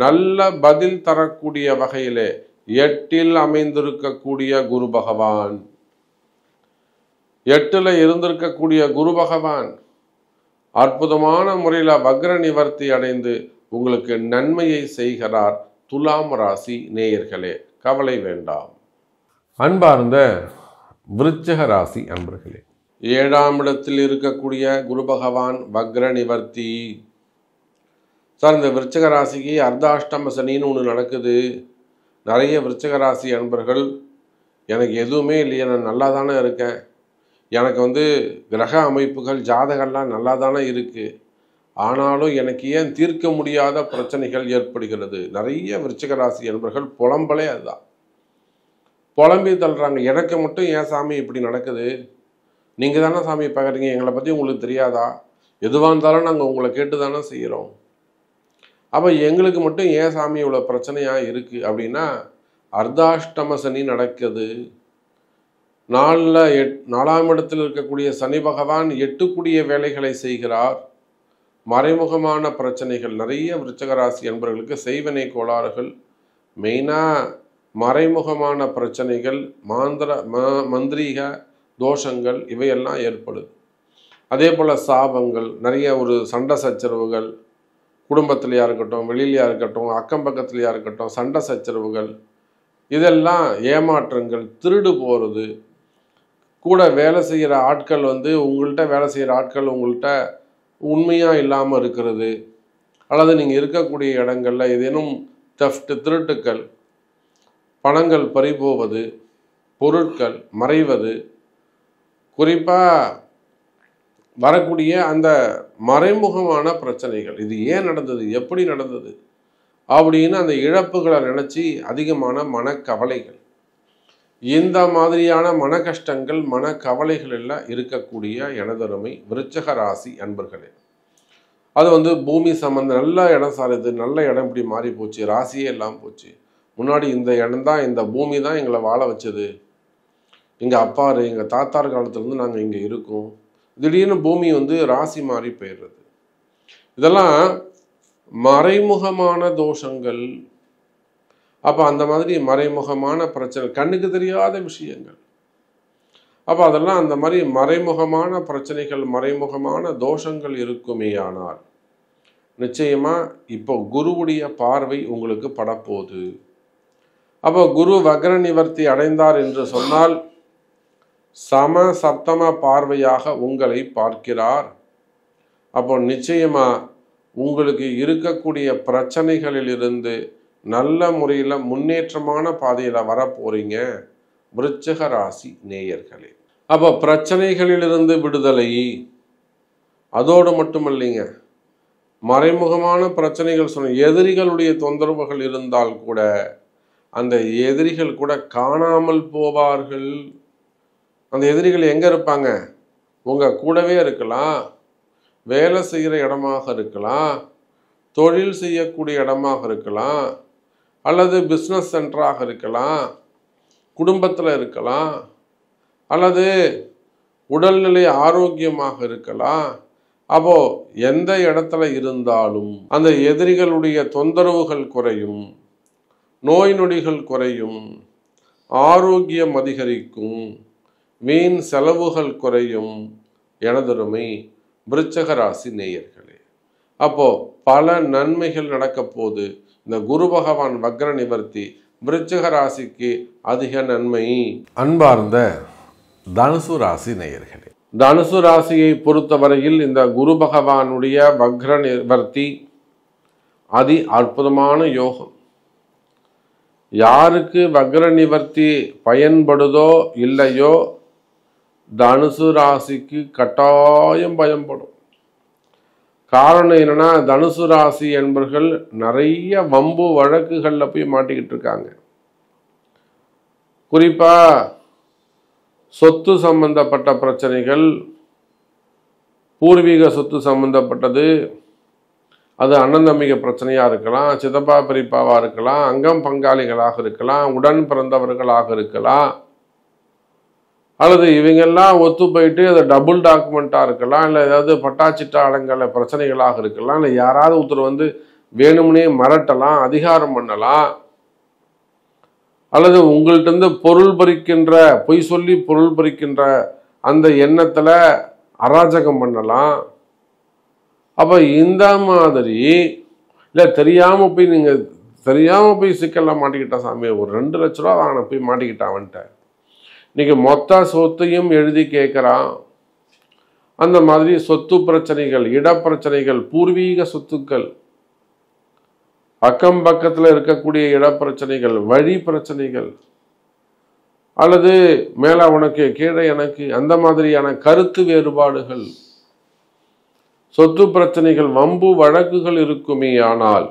நல்ல பதில் தரக்கூடிய வகையிலே 8ல் அமைந்திருக்கக்கூடிய குரு பகவான், 8ல் இருந்திருக்கக்கூடிய குரு பகவான் அற்புதமான முறையில் வக்ர நிவர்த்தி அடைந்து உங்களுக்கு நன்மையை செய்கிறார். துலாம் ராசி நேயர்களே, கவலை வேண்டாம். அன்பார்ந்த விருச்சிக ராசி அன்பர்களே, 7ஆம் இடத்தில் இருக்கக்கூடிய குரு பகவான் வக்ர நிவர்த்தி. சார், இந்த விருச்சிக ராசிக்கு அர்த்தாஷ்டம சனின்னு ஒன்று நடக்குது. நிறைய விருச்சிக ராசி அன்பர்கள் எனக்கு எதுவுமே இல்லையே, நான் நல்லா தானே இருக்கேன், எனக்கு கிரக அமைப்புகள் ஜாதகம்லாம் நல்லா தானே இருக்குது, ஆனாலும் எனக்கு ஏன் தீர்க்க முடியாத பிரச்சனைகள் ஏற்படுகிறது. நிறைய விருச்சிக ராசி அன்பர்கள் புலம்பலே அதுதான், புலம்பி தள்ளுறாங்க. எனக்கு மட்டும் ஏன் சாமி இப்படி நடக்குது? நீங்கள் தானே சாமி பார்க்குறீங்க, எங்களை பற்றி உங்களுக்கு தெரியாதா? எதுவாக இருந்தாலும் நாங்கள் உங்களை கேட்டு தானே செய்கிறோம். அப்போ எங்களுக்கு மட்டும் ஏன் சாமி இவ்வளோ பிரச்சனையாக இருக்குது அப்படின்னா, அர்த்தாஷ்டம சனி நடக்குது. 4ஆம் இடத்தில் இருக்கக்கூடிய சனி பகவான் 8 வேலைகளை செய்கிறார். மறைமுகமான பிரச்சனைகள் நிறைய விருச்சிக ராசி என்பவர்களுக்கு, செய்வினை கோளாறுகள், மெயினாக மறைமுகமான பிரச்சனைகள், மந்திரீக தோஷங்கள் இவையெல்லாம் ஏற்படுது. அதே போல் சாபங்கள், நிறைய ஒரு சண்டை சச்சரவுகள், குடும்பத்திலையாக இருக்கட்டும், வெளியிலையாக இருக்கட்டும், அக்கம் பக்கத்துலையாக இருக்கட்டும், சண்டை சச்சரவுகள், இதெல்லாம் ஏமாற்றங்கள், திருடு போகிறது, கூட வேலை செய்கிற ஆட்கள் உங்கள்கிட்ட வேலை செய்கிற ஆட்கள் உங்கள்கிட்ட உண்மையாக இல்லாமல் இருக்கிறது, அல்லது நீங்கள் இருக்கக்கூடிய இடங்களில் ஏதேனும் திருட்டுக்கள், பணங்கள் பறிபோவது, பொருட்கள் மறைவது, குறிப்பாக வரக்கூடிய அந்த மறைமுகமான பிரச்சனைகள். இது ஏன் நடந்தது, எப்படி நடந்தது அப்படின்னு அந்த இழப்புகளை நினச்சி அதிகமான மனக்கவலைகள், இந்த மாதிரியான மன கஷ்டங்கள், மனக்கவலைகள் எல்லாம் இருக்கக்கூடிய எனதருமை விருச்சிக ராசி அன்பர்களே. அது பூமி சம்பந்த நல்ல இடம் சார், இது நல்ல இடம் இப்படி மாறி போச்சு, ராசியே எல்லாம் போச்சு. முன்னாடி இந்த இடம் தான், இந்த பூமி தான் எங்களை வாழ வச்சது, எங்கள் அப்பாரு எங்கள் தாத்தார் காலத்துலேருந்து நாங்கள் இங்கே இருக்கோம், திடீர்னு பூமி ராசி மாறி போயிடுறது. இதெல்லாம் மறைமுகமான தோஷங்கள். அப்போ அந்த மாதிரி மறைமுகமான பிரச்சனை, கண்ணுக்கு தெரியாத விஷயங்கள், அப்போ அதெல்லாம் அந்த மாதிரி மறைமுகமான பிரச்சனைகள், மறைமுகமான தோஷங்கள் இருக்குமே ஆனால் நிச்சயமாக இப்போ குருவுடைய பார்வை உங்களுக்கு படப்போகுது. அப்போ குரு வக்ர நிவர்த்தி அடைந்தார் என்று சொன்னால் சம சப்தம பார்வையாக உங்களை பார்க்கிறார். அப்போ நிச்சயமா உங்களுக்கு இருக்கக்கூடிய பிரச்சனைகளிலிருந்து நல்ல முறையில் முன்னேற்றமான பாதையில் வர போறீங்க விருச்சிக ராசி நேயர்களே. அப்போ பிரச்சனைகளிலிருந்து விடுதலை, அதோடு மட்டும் இல்லைங்க, மறைமுகமான பிரச்சனைகள் சொன்ன எதிரிகளுடைய தொந்தரவுகள் இருந்தால் கூட அந்த எதிரிகள் கூட காணாமல் போவார்கள். அந்த எதிரிகள் எங்கே இருப்பாங்க? உங்கள் கூடவே இருக்கலாம், வேலை செய்கிற இடமாக இருக்கலாம், தொழில் செய்யக்கூடிய இடமாக இருக்கலாம், அல்லது பிஸ்னஸ் சென்டராக இருக்கலாம், குடும்பத்தில் இருக்கலாம், அல்லது உடல்நிலை ஆரோக்கியமாக இருக்கலாம். அப்போ எந்த இடத்துல இருந்தாலும் அந்த எதிரிகளுடைய தொந்தரவுகள் குறையும், நோய் நொடிகள் குறையும், ஆரோக்கியம் அதிகரிக்கும், வீண் செலவுகள் குறையும். எனதருமை விருச்சக ராசி நேயர்களே, அப்போ பல நன்மைகள் நடக்க போது. இந்த குரு பகவான் வக்ர நிவர்த்தி விருச்சக ராசிக்கு அதிக நன்மை. அன்பார்ந்த தனுசு ராசி நேயர்களே, தனுசு ராசியை பொறுத்தவரையில் இந்த குரு பகவானுடைய வக்ர நிவர்த்தி அதி அற்புதமான யோகம். யாருக்கு வக்ர நிவர்த்தி பயன்படுதோ இல்லையோ, தனுசு ராசிக்கு கட்டாயம் பயன்படும். காரணம் என்னன்னா, தனுசு ராசி என்பவர்கள் நிறைய வம்பு வழக்குகளில் போய் மாட்டிக்கிட்டு இருக்காங்க. குறிப்பா சொத்து சம்பந்தப்பட்ட பிரச்சனைகள், பூர்வீக சொத்து சம்பந்தப்பட்டது, அது அண்ணன் தம்பிக பிரச்சனையாக இருக்கலாம், சித்தப்பா பெரியப்பாவாக இருக்கலாம், அங்கம் பங்காளிகளாக இருக்கலாம், உடன் பிறந்தவர்களாக இருக்கலாம், அல்லது இவங்கெல்லாம் ஒத்து போயிட்டு அது டபுள் டாக்குமெண்ட்டாக இருக்கலாம், இல்லை ஏதாவது பட்டாச்சிட்டா அடங்கல பிரச்சனைகளாக இருக்கலாம், இல்லை யாராவது ஒருத்தர் வந்து வேணும்னே மிரட்டலாம், அதிகாரம் பண்ணலாம், அல்லது உங்கள்கிட்ட பொருள் பறிக்கின்ற, பொய் சொல்லி பொருள் பறிக்கின்ற அந்த எண்ணத்தில் அராஜகம் பண்ணலாம். அப்போ இந்த மாதிரி இல்லை தெரியாமல் போய் நீங்கள் தெரியாமல் போய் சிக்கலில் மாட்டிக்கிட்டா சாமி, ஒரு 2 லட்ச ரூபா வாங்கின போய் மாட்டிக்கிட்டான் வந்துட்டேன், இன்னைக்கு மொத்த சொத்தையும் எழுதி கேட்குறான். அந்த மாதிரி சொத்து பிரச்சனைகள், இடப்பிரச்சனைகள், பூர்வீக சொத்துக்கள், அக்கம் பக்கத்தில் இருக்கக்கூடிய இடப்பிரச்சனைகள், வழி பிரச்சனைகள், அல்லது மேலே உனக்கு கீழே எனக்கு, அந்த மாதிரியான கருத்து வேறுபாடுகள், சொத்து பிரச்சனைகள், வம்பு வழக்குகள் இருக்குமே. ஆனால்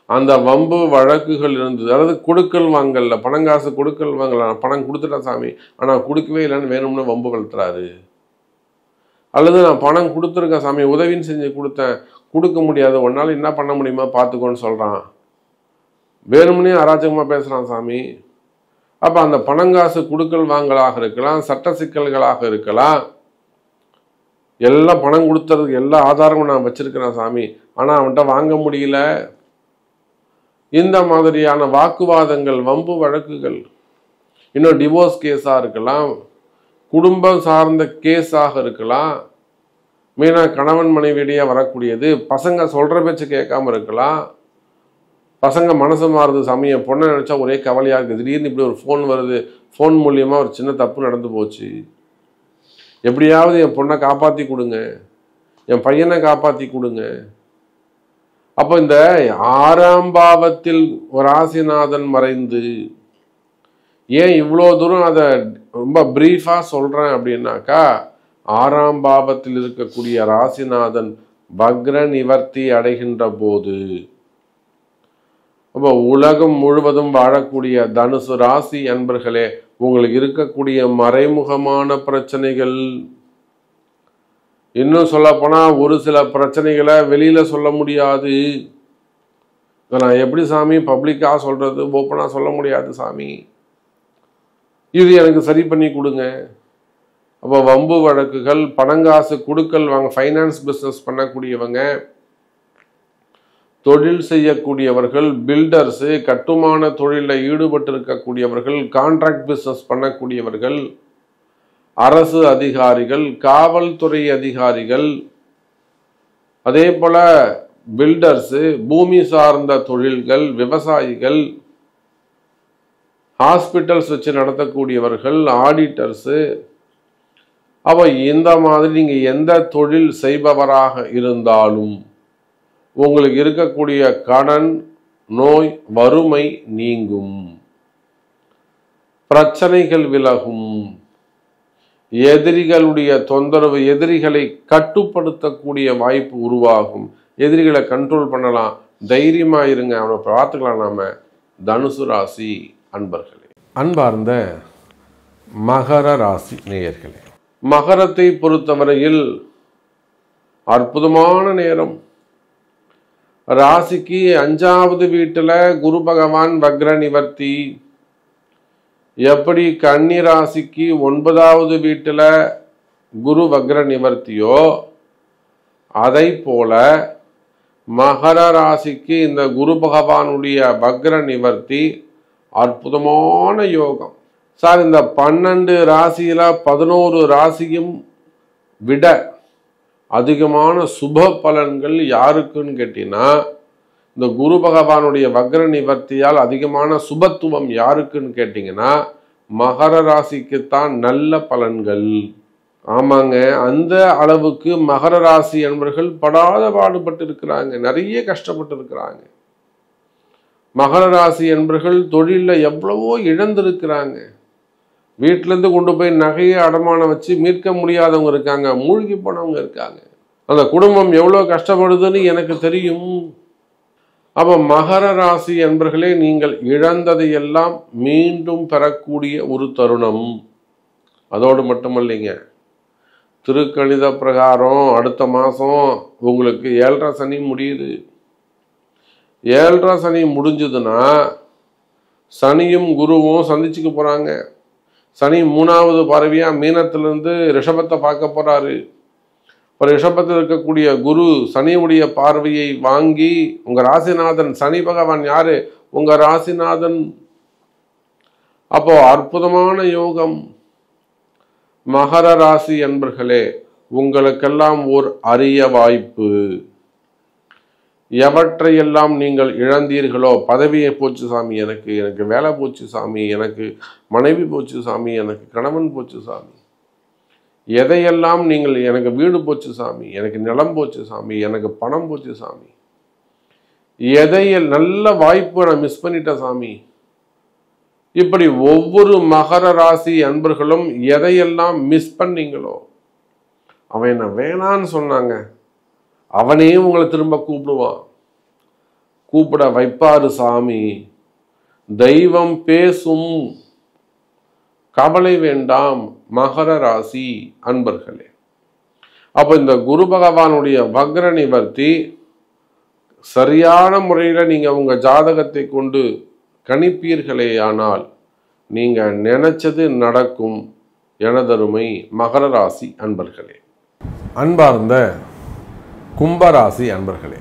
அந்த வம்பு வழக்குகள் இருந்தது, அதாவது கொடுக்கல் வாங்கல, பணங்காசு கொடுக்கல் வாங்கல, பணம் கொடுத்துட்டேன் சாமி ஆனால் கொடுக்கவே இல்லைன்னு வேணும்னு வம்பு வளர்த்துறாரு. அல்லது நான் பணம் கொடுத்துருக்கேன் சாமி, உதவின்னு செஞ்சு கொடுத்தேன், கொடுக்க முடியாது, உன்னால் என்ன பண்ண முடியுமா பார்த்துக்கோன்னு சொல்கிறான், வேணும்னே அராஜகமாக பேசுகிறான் சாமி. அப்போ அந்த பணங்காசு கொடுக்கல் வாங்கலாக இருக்கலாம், சட்ட சிக்கல்களாக இருக்கலாம், எல்லாம் பணம் கொடுத்துறதுக்கு எல்லா ஆதாரமும் நான் வச்சிருக்கிறேன் சாமி ஆனால் அவன்கிட்ட வாங்க முடியல. இந்த மாதிரியான வாக்குவாதங்கள், வம்பு வழக்குகள், இன்னும் டிவோர்ஸ் கேஸாக இருக்கலாம், குடும்பம் சார்ந்த கேஸாக இருக்கலாம், மெயினாக கணவன் மனைவியிடையே வரக்கூடியது, பசங்க சொல்கிற பேச்சு கேட்காம இருக்கலாம், பசங்க மனசு மாறுது சாமி, என் பொண்ணை நினச்சா ஒரே கவலையாக இருக்குது, திடீர்னு இப்படி ஒரு ஃபோன் வருது, ஃபோன் மூலியமாக ஒரு சின்ன தப்பு நடந்து போச்சு, எப்படியாவது என் பொண்ணை காப்பாற்றி கொடுங்க, என் பையனை காப்பாற்றி கொடுங்க. அப்போ இந்த 6ஆம் பாவத்தில் ஒரு ராசிநாதன் மறைந்து, ஏன் இவ்வளோ தூரம் அதை ரொம்ப பிரீஃபாக சொல்கிறேன் அப்படின்னாக்கா, 6ஆம் பாவத்தில் இருக்கக்கூடிய ராசிநாதன் வக்ர நிவர்த்தி அடைகின்ற போது, அப்போ உலகம் முழுவதும் வாழக்கூடிய தனுசு ராசி அன்பர்களே, உங்களுக்கு இருக்கக்கூடிய மறைமுகமான பிரச்சனைகள், இன்னும் சொல்ல போனால் ஒரு சில பிரச்சனைகளை வெளியில் சொல்ல முடியாது. நான் எப்படி சாமி பப்ளிக்காக சொல்கிறது, ஓப்பனாக சொல்ல முடியாது சாமி, இது எனக்கு சரி பண்ணி கொடுங்க. அப்போ வம்பு வழக்குகள், பணங்காசு கொடுக்கல் வாங்க, ஃபைனான்ஸ் பிஸ்னஸ் பண்ணக்கூடியவங்க, தொழில் செய்யக்கூடியவர்கள், பில்டர்ஸு, கட்டுமான தொழிலில் ஈடுபட்டு இருக்கக்கூடியவர்கள், கான்ட்ராக்ட் பிஸ்னஸ் பண்ணக்கூடியவர்கள், அரசு அதிகாரிகள், காவல்துறை அதிகாரிகள், அதே போல பில்டர்ஸு, பூமி சார்ந்த தொழில்கள், விவசாயிகள், ஹாஸ்பிட்டல்ஸ் வச்சு நடத்தக்கூடியவர்கள், ஆடிட்டர்ஸு. அப்போ இந்த மாதிரி நீங்கள் எந்த தொழில் செய்பவராக இருந்தாலும் உங்களுக்கு இருக்கக்கூடிய கடன், நோய், வறுமை நீங்கும், பிரச்சனைகள் விலகும், எதிரிகளுடைய தொந்தரவு, எதிரிகளை கட்டுப்படுத்தக்கூடிய வாய்ப்பு உருவாகும், எதிரிகளை கண்ட்ரோல் பண்ணலாம், தைரியமாக இருங்க, அவனை பார்த்துக்கலாம். நாம தனுசு ராசி அன்பர்களே, அன்பார்ந்த மகர ராசி நேயர்களே, மகரத்தை பொறுத்தவரையில் அற்புதமான நேரம். ராசிக்கு 5வது வீட்டில் குரு பகவான் வக்ர நிவர்த்தி. எப்படி கன்னி ராசிக்கு 9வது வீட்டில் குரு வக்ர நிவர்த்தியோ, அதை போல மகர ராசிக்கு இந்த குரு பகவானுடைய வக்ர நிவர்த்தி அற்புதமான யோகம். சார் இந்த 12 ராசியில 11 ராசியும் விட அதிகமான சுப பலன்கள் யாருக்குன்னு கேட்டீங்கன்னா, இந்த குரு பகவானுடைய வக்ர நிவர்த்தியால் அதிகமான சுபத்துவம் யாருக்குன்னு கேட்டீங்கன்னா, மகர ராசிக்குத்தான் நல்ல பலன்கள். ஆமாங்க, அந்த அளவுக்கு மகர ராசி என்பவர்கள் படாத பாடுபட்டு இருக்கிறாங்க, நிறைய கஷ்டப்பட்டு இருக்கிறாங்க. மகர ராசி என்பவர்கள் தொழிலில் எவ்வளவோ இழந்திருக்கிறாங்க. வீட்டிலேருந்து கொண்டு போய் நகையை அடமானம் வச்சு மீட்க முடியாதவங்க இருக்காங்க, மூழ்கி போனவங்க இருக்காங்க. அந்த குடும்பம் எவ்வளோ கஷ்டப்படுதுன்னு எனக்கு தெரியும். அப்போ மகர ராசி என்பவர்களே, நீங்கள் இழந்ததையெல்லாம் மீண்டும் பெறக்கூடிய ஒரு தருணம். அதோடு மட்டுமல்லைங்க, திருக்கணித பிரகாரம் அடுத்த மாதம் உங்களுக்கு 7.5 சனி முடியுது. 7.5 சனி முடிஞ்சதுன்னா சனியும் குருவும் சந்திச்சுக்க போகிறாங்க. சனி 3வது பார்வையாக மீனத்திலிருந்து ரிஷபத்தை பார்க்க போகிறாரு. இப்போ ரிஷபத்தில் இருக்கக்கூடிய குரு சனியுடைய பார்வையை வாங்கி, உங்கள் ராசிநாதன் சனி பகவான் யாரு? உங்கள் ராசிநாதன். அப்போ அற்புதமான யோகம். மகர ராசி என்பர்களே, உங்களுக்கெல்லாம் ஓர் அரிய வாய்ப்பு. எவற்றையெல்லாம் நீங்கள் இழந்தீர்களோ, பதவியை போச்சு சாமி, எனக்கு வேலை போச்சு சாமி, எனக்கு மனைவி போச்சு சாமி, எனக்கு கணவன் போச்சு சாமி, எதையெல்லாம் நீங்கள் எனக்கு வீடு போச்சு சாமி, எனக்கு நிலம் போச்சு சாமி, எனக்கு பணம் போச்சு சாமி, நல்ல வாய்ப்பு நான் மிஸ் பண்ணிட்டேன் சாமி. இப்படி ஒவ்வொரு மகர ராசி அன்பர்களும் எதையெல்லாம் மிஸ் பண்ணீங்களோ, அவன் என்ன வேணான்னு சொன்னாங்க, அவனே உங்களை திரும்ப கூப்பிடுவான். கூப்பிட வைப்பாரு சாமி. தெய்வம் பேசும். கவலை வேண்டாம் மகர ராசி அன்பர்களே. அப்போ இந்த குரு பகவானுடைய வக்ர நிவர்த்தி சரியான முறையில் நீங்கள் உங்கள் ஜாதகத்தை கொண்டு கணிப்பீர்களே ஆனால் நீங்கள் நினைச்சது நடக்கும். எனதருமை மகர ராசி அன்பர்களே, அன்பார்ந்த கும்பராசி அன்பர்களே,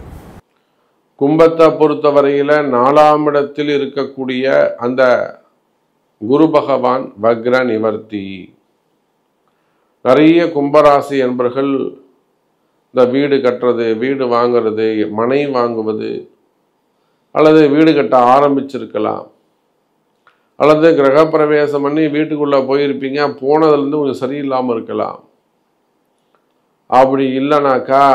கும்பத்தை பொறுத்தவரையில் 4ஆம் இடத்தில் இருக்கக்கூடிய அந்த குரு பகவான் வக்ர நிவர்த்தி. நிறைய கும்பராசி அன்பர்கள் இந்த வீடு கட்டுறது, வீடு வாங்கிறது, மனை வாங்குவது, அல்லது வீடு கட்ட ஆரம்பிச்சிருக்கலாம், அல்லது கிரகப்பிரவேசம் பண்ணி வீட்டுக்குள்ளே போயிருப்பீங்க, போனதுலேருந்து கொஞ்சம் சரியில்லாமல் இருக்கலாம். அப்படி இல்லைனாக்கா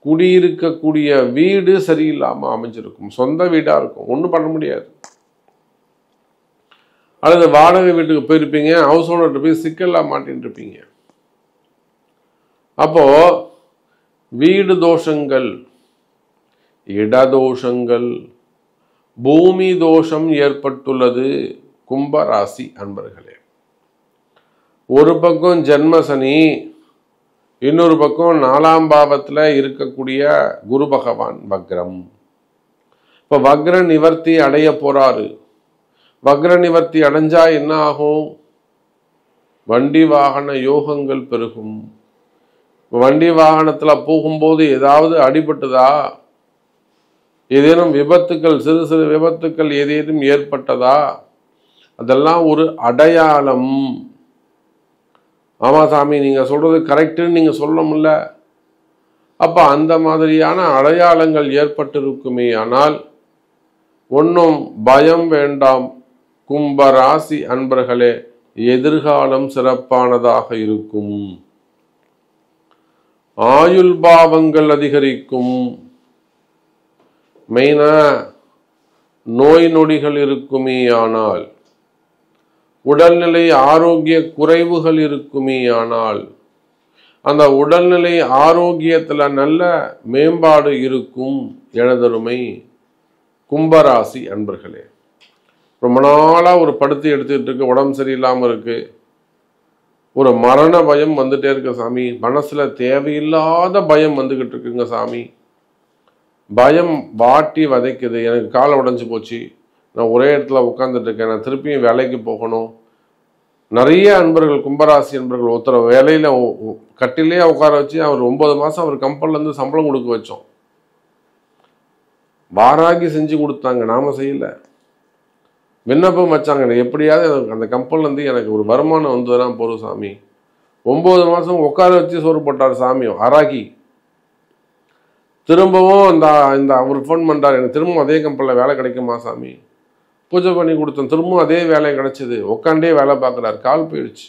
குடியிருக்கக்கூடிய வீடு சரியில்லாமல் அமைஞ்சிருக்கும், சொந்த வீடாக இருக்கும், ஒன்றும் பண்ண முடியாது. அல்லது வாடகை வீட்டுக்கு போயிருப்பீங்க, ஹவுஸ் ஓனர்கிட்ட போய் சிக்கல்லாம் மாட்டின்னு இருப்பீங்க. அப்போ வீடு தோஷங்கள், இடதோஷங்கள், பூமி தோஷம் ஏற்பட்டுள்ளது கும்பராசி அன்பர்களே. ஒரு பக்கம் ஜென்மசனி, இன்னொரு பக்கம் 4ஆம் பாவத்தில் இருக்கக்கூடிய குரு பகவான் வக்ரம். இப்போ வக்ர நிவர்த்தி அடைய போறாரு. வக்ர நிவர்த்தி அடைஞ்சா என்ன ஆகும்? வண்டி வாகன யோகங்கள் பெருகும். வண்டி வாகனத்தில் போகும்போது ஏதாவது அடிபட்டதா, ஏதேனும் விபத்துக்கள், சிறு சிறு விபத்துக்கள் ஏதேனும் ஏற்பட்டதா, அதெல்லாம் ஒரு அடையாளம். ஆமா சாமி, நீங்க சொல்றது கரெக்டுன்னு நீங்க சொல்ல முடியல. அப்ப அந்த மாதிரியான அடையாளங்கள் ஏற்பட்டிருக்குமே ஆனால் ஒன்றும் பயம் வேண்டாம் கும்பராசி அன்பர்களே, எதிர்காலம் சிறப்பானதாக இருக்கும். ஆயுள் பாவங்கள் அதிகரிக்கும். மெயினா நோய் நொடிகள் இருக்குமே ஆனால், உடல்நிலை ஆரோக்கிய குறைவுகள் இருக்குமே ஆனால், அந்த உடல்நிலை ஆரோக்கியத்தில் நல்ல மேம்பாடு இருக்கும். எனதருமை கும்பராசி அன்பர்களே, ரொம்ப நாளாக ஒரு படுத்து எடுத்துக்கிட்டு இருக்கு, உடம்பு சரியில்லாமல் இருக்கு, ஒரு மரண பயம் வந்துட்டே இருக்கு சாமி, மனசுல தேவையில்லாத பயம் வந்துகிட்டு இருக்குங்க சாமி, பயம் வாட்டி வதைக்குது, எனக்கு காலை உடைஞ்சு போச்சு, நான் ஒரே இடத்துல உட்காந்துட்டு இருக்கேன், நான் திருப்பியும் வேலைக்கு போகணும். நிறைய அன்பர்கள் கும்பராசி அன்பர்கள் ஒருத்தர வேலையில கட்டிலே உட்கார வச்சு அவர் 9 மாசம் அவர் கம்பெனிலேருந்து சம்பளம் கொடுக்க வச்சோம். வாராகி செஞ்சு கொடுத்தாங்க, நாம செய்யல. விண்ணப்பம் வச்சாங்க, எனக்கு எப்படியாவது அந்த கம்பெனிலேருந்து எனக்கு ஒரு வருமானம் வந்ததுன்னா போதும் சாமி. 9 மாதம் உட்கார வச்சு சோறு போட்டார் சாமி ஆராகி. திரும்பவும் இந்த அவர் ஃபோன் பண்ணுறாரு, எனக்கு திரும்பவும் அதே கம்பெனியில் வேலை கிடைக்குமா சாமி. பூஜை பண்ணி கொடுத்தேன், திரும்பவும் அதே வேலை கிடைச்சிது. உட்காண்டே வேலை பார்க்குறாரு, கால் போயிடுச்சு.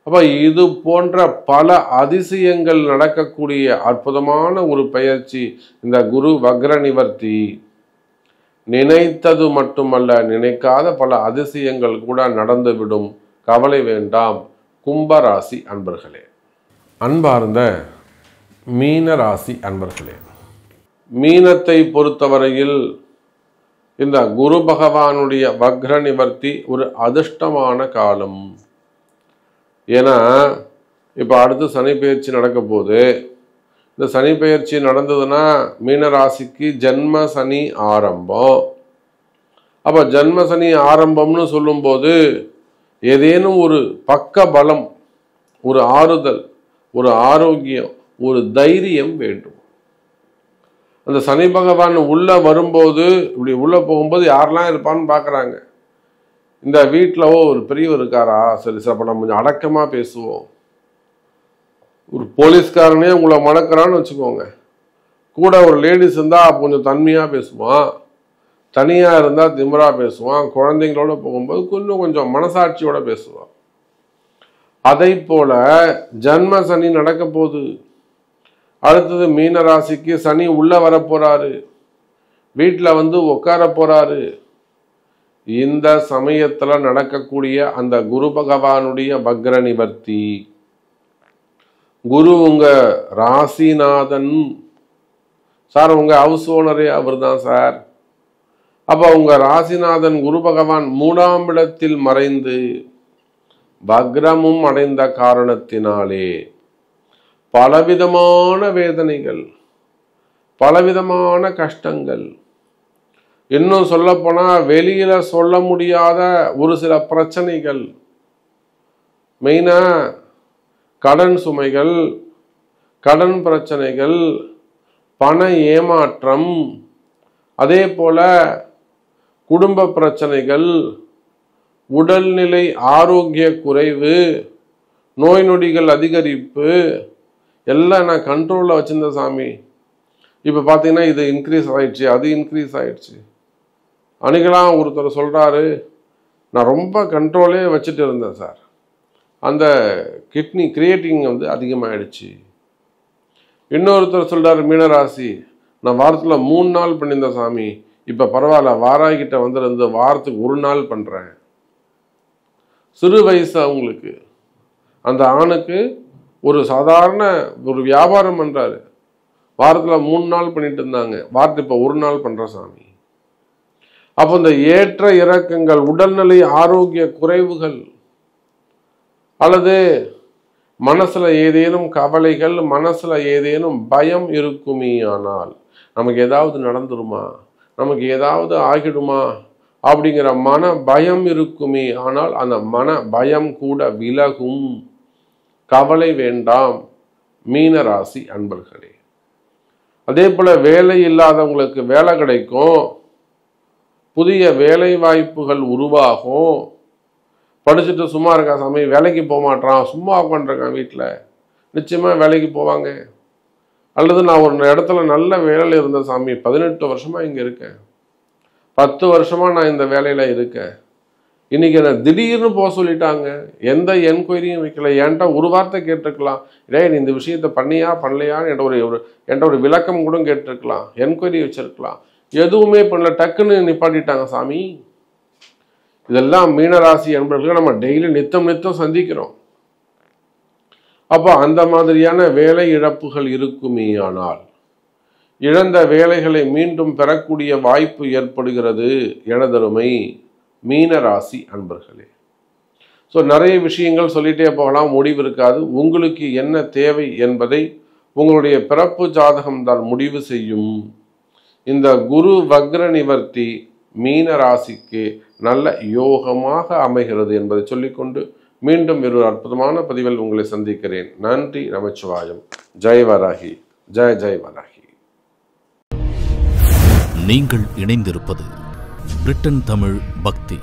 அப்போ இது போன்ற பல அதிசயங்கள் நடக்கக்கூடிய அற்புதமான ஒரு பயிற்சி இந்த குரு வக்ர நிவர்த்தி. நினைத்தது மட்டுமல்ல, நினைக்காத பல அதிசயங்கள் கூட நடந்துவிடும். கவலை வேண்டாம் கும்பராசி அன்பர்களே. அன்பார்ந்த மீனராசி அன்பர்களே, மீனத்தை பொறுத்தவரையில் இந்த குரு பகவானுடைய வக்ர நிவர்த்தி ஒரு அதிர்ஷ்டமான காலம். ஏன்னா இப்போ அடுத்து சனி பெயர்ச்சி நடக்க போகுது. இந்த சனி பெயர்ச்சி நடந்ததுன்னா மீனராசிக்கு ஜென்ம சனி ஆரம்பம். அப்போ ஜென்ம சனி ஆரம்பம்னு சொல்லும்போது ஏதேனும் ஒரு பக்க பலம், ஒரு ஆறுதல், ஒரு ஆரோக்கியம், ஒரு தைரியம் வேண்டும். அந்த சனி பகவான் உள்ள வரும்போது, இப்படி உள்ள போகும்போது யாரெல்லாம் இருப்பான்னு பார்க்குறாங்க. இந்த வீட்டில் ஒரு பெரியவர் இருக்காரா, சரி சார் அப்போ நம்ம கொஞ்சம் அடக்கமாக பேசுவோம். ஒரு போலீஸ்காரனே உங்களை மடக்கிறான்னு வச்சுக்கோங்க, கூட ஒரு லேடிஸ் இருந்தால் கொஞ்சம் தன்மையாக பேசுவான், தனியாக இருந்தால் திமிராக பேசுவான், குழந்தைங்களோட போகும்போது கொஞ்சம் மனசாட்சியோட பேசுவான். அதை போல ஜன்ம சனி நடக்க போகுது. அடுத்தது மீனராசிக்கு சனி உள்ள வர போறாரு, வீட்டில் உட்கார போறாரு. இந்த சமயத்துல நடக்கக்கூடிய அந்த குரு பகவானுடைய வக்ர நிவர்த்தி. குரு உங்க ராசிநாதன் சார், உங்க ஹவுஸ் ஓனரே அவர் தான் சார். அப்ப உங்க ராசிநாதன் குரு பகவான் 3ஆம் இடத்தில் மறைந்து வக்ரமும் அடைந்த காரணத்தினாலே பலவிதமான வேதனைகள், பலவிதமான கஷ்டங்கள், இன்னும் சொல்ல போனா வெளியில சொல்ல முடியாத ஒரு சில பிரச்சனைகள், மெயினா கடன் சுமைகள், கடன் பிரச்சனைகள், பண ஏமாற்றம், அதே போல குடும்ப பிரச்சனைகள், உடல்நிலை ஆரோக்கிய குறைவு, நோய் நொடிகள் அதிகரிப்பு எல்லாம் நான் கண்ட்ரோலில் வச்சிருந்தேன் சாமி. இப்போ பார்த்தீங்கன்னா இது இன்க்ரீஸ் ஆயிடுச்சு, அது இன்க்ரீஸ் ஆயிடுச்சு. அன்னைக்கெல்லாம் ஒருத்தர் சொல்கிறாரு, நான் ரொம்ப கண்ட்ரோலே வச்சுட்டு இருந்தேன் சார், அந்த கிட்னி கிரியேட்டிங் அதிகமாகிடுச்சு. இன்னொருத்தர் சொல்கிறார் மீனராசி, நான் வாரத்தில் 3 நாள் பண்ணியிருந்தேன் சாமி, இப்போ பரவாயில்ல வாராய்கிட்ட வந்துருந்து வாரத்துக்கு 1 நாள் பண்ணுறேன். சிறு வயசு அவங்களுக்கு, அந்த ஆணுக்கு ஒரு சாதாரண ஒரு வியாபாரம் பண்ணுறாரு, வாரத்தில் 3 நாள் பண்ணிட்டு இருந்தாங்க, வாரத்துக்கு இப்போ 1 நாள் பண்ணுற சாமி. அப்போ இந்த ஏற்ற இறக்கங்கள், உடல்நிலை ஆரோக்கிய குறைவுகள், அல்லது மனசுல ஏதேனும் கவலைகள், மனசுல ஏதேனும் பயம் இருக்குமே ஆனால், நமக்கு ஏதாவது நடந்துருமா, நமக்கு ஏதாவது ஆகிடுமா அப்படிங்கிற மன பயம் இருக்குமே ஆனால் அந்த மன பயம் கூட விலகும். கவலை வேண்டாம் மீனராசி அன்பர்களே. அதே போல வேலை இல்லாதவங்களுக்கு வேலை கிடைக்கும், புதிய வேலை வாய்ப்புகள் உருவாகும். படிச்சுட்டு சும்மா இருக்கா சாமி, வேலைக்கு போக மாட்டான், சும்மா உட்காந்துருக்கான் வீட்டில், நிச்சயமாக வேலைக்கு போவாங்க. அல்லது நான் ஒரு இடத்துல நல்ல வேலையில் இருந்தேன் சாமி, 18 வருஷமாக இங்கே இருக்கேன், 10 வருஷமாக நான் இந்த வேலையில் இருக்கேன், இன்னைக்கு என்ன திடீர்னு போக சொல்லிட்டாங்க, எந்த என்கொயரியும் வைக்கல, என்கிட்ட ஒரு வார்த்தை கேட்டிருக்கலாம், டே நீ இந்த விஷயத்த பண்ணியா பண்ணலையான்னு என்கிட்ட ஒரு விளக்கம் கூட கேட்டிருக்கலாம், என்கொயரி வச்சிருக்கலாம், எதுவுமே பண்ணல, டக்குன்னு நிப்பாட்டிட்டாங்க சாமி. இதெல்லாம் மீனராசி என்பவர்கள் நம்ம டெய்லி நித்தம் சந்திக்கிறோம். அப்போ அந்த மாதிரியான வேலை இழப்புகள் இருக்குமே ஆனால் இழந்த வேலைகளை மீண்டும் பெறக்கூடிய வாய்ப்பு ஏற்படுகிறது எனதருமை மீனராசி அன்பர்களே. ஸோ நிறைய விஷயங்கள் சொல்லிட்டே போகலாம், முடிவு இருக்காது. உங்களுக்கு என்ன தேவை என்பதை உங்களுடைய பிறப்பு ஜாதகம் தான் முடிவு செய்யும். இந்த குரு வக்ர நிவர்த்தி மீன ராசிக்கு நல்ல யோகமாக அமைகிறது என்பதை சொல்லிக்கொண்டு மீண்டும் ஒரு அற்புதமான பதிவில் உங்களை சந்திக்கிறேன். நன்றி, நமச்சிவாயம். ஜெய் வராகி, ஜெய் ஜெய் வராகி. நீங்கள் இணைந்திருப்பது பிரிட்டன் தமிழ் பக்தி.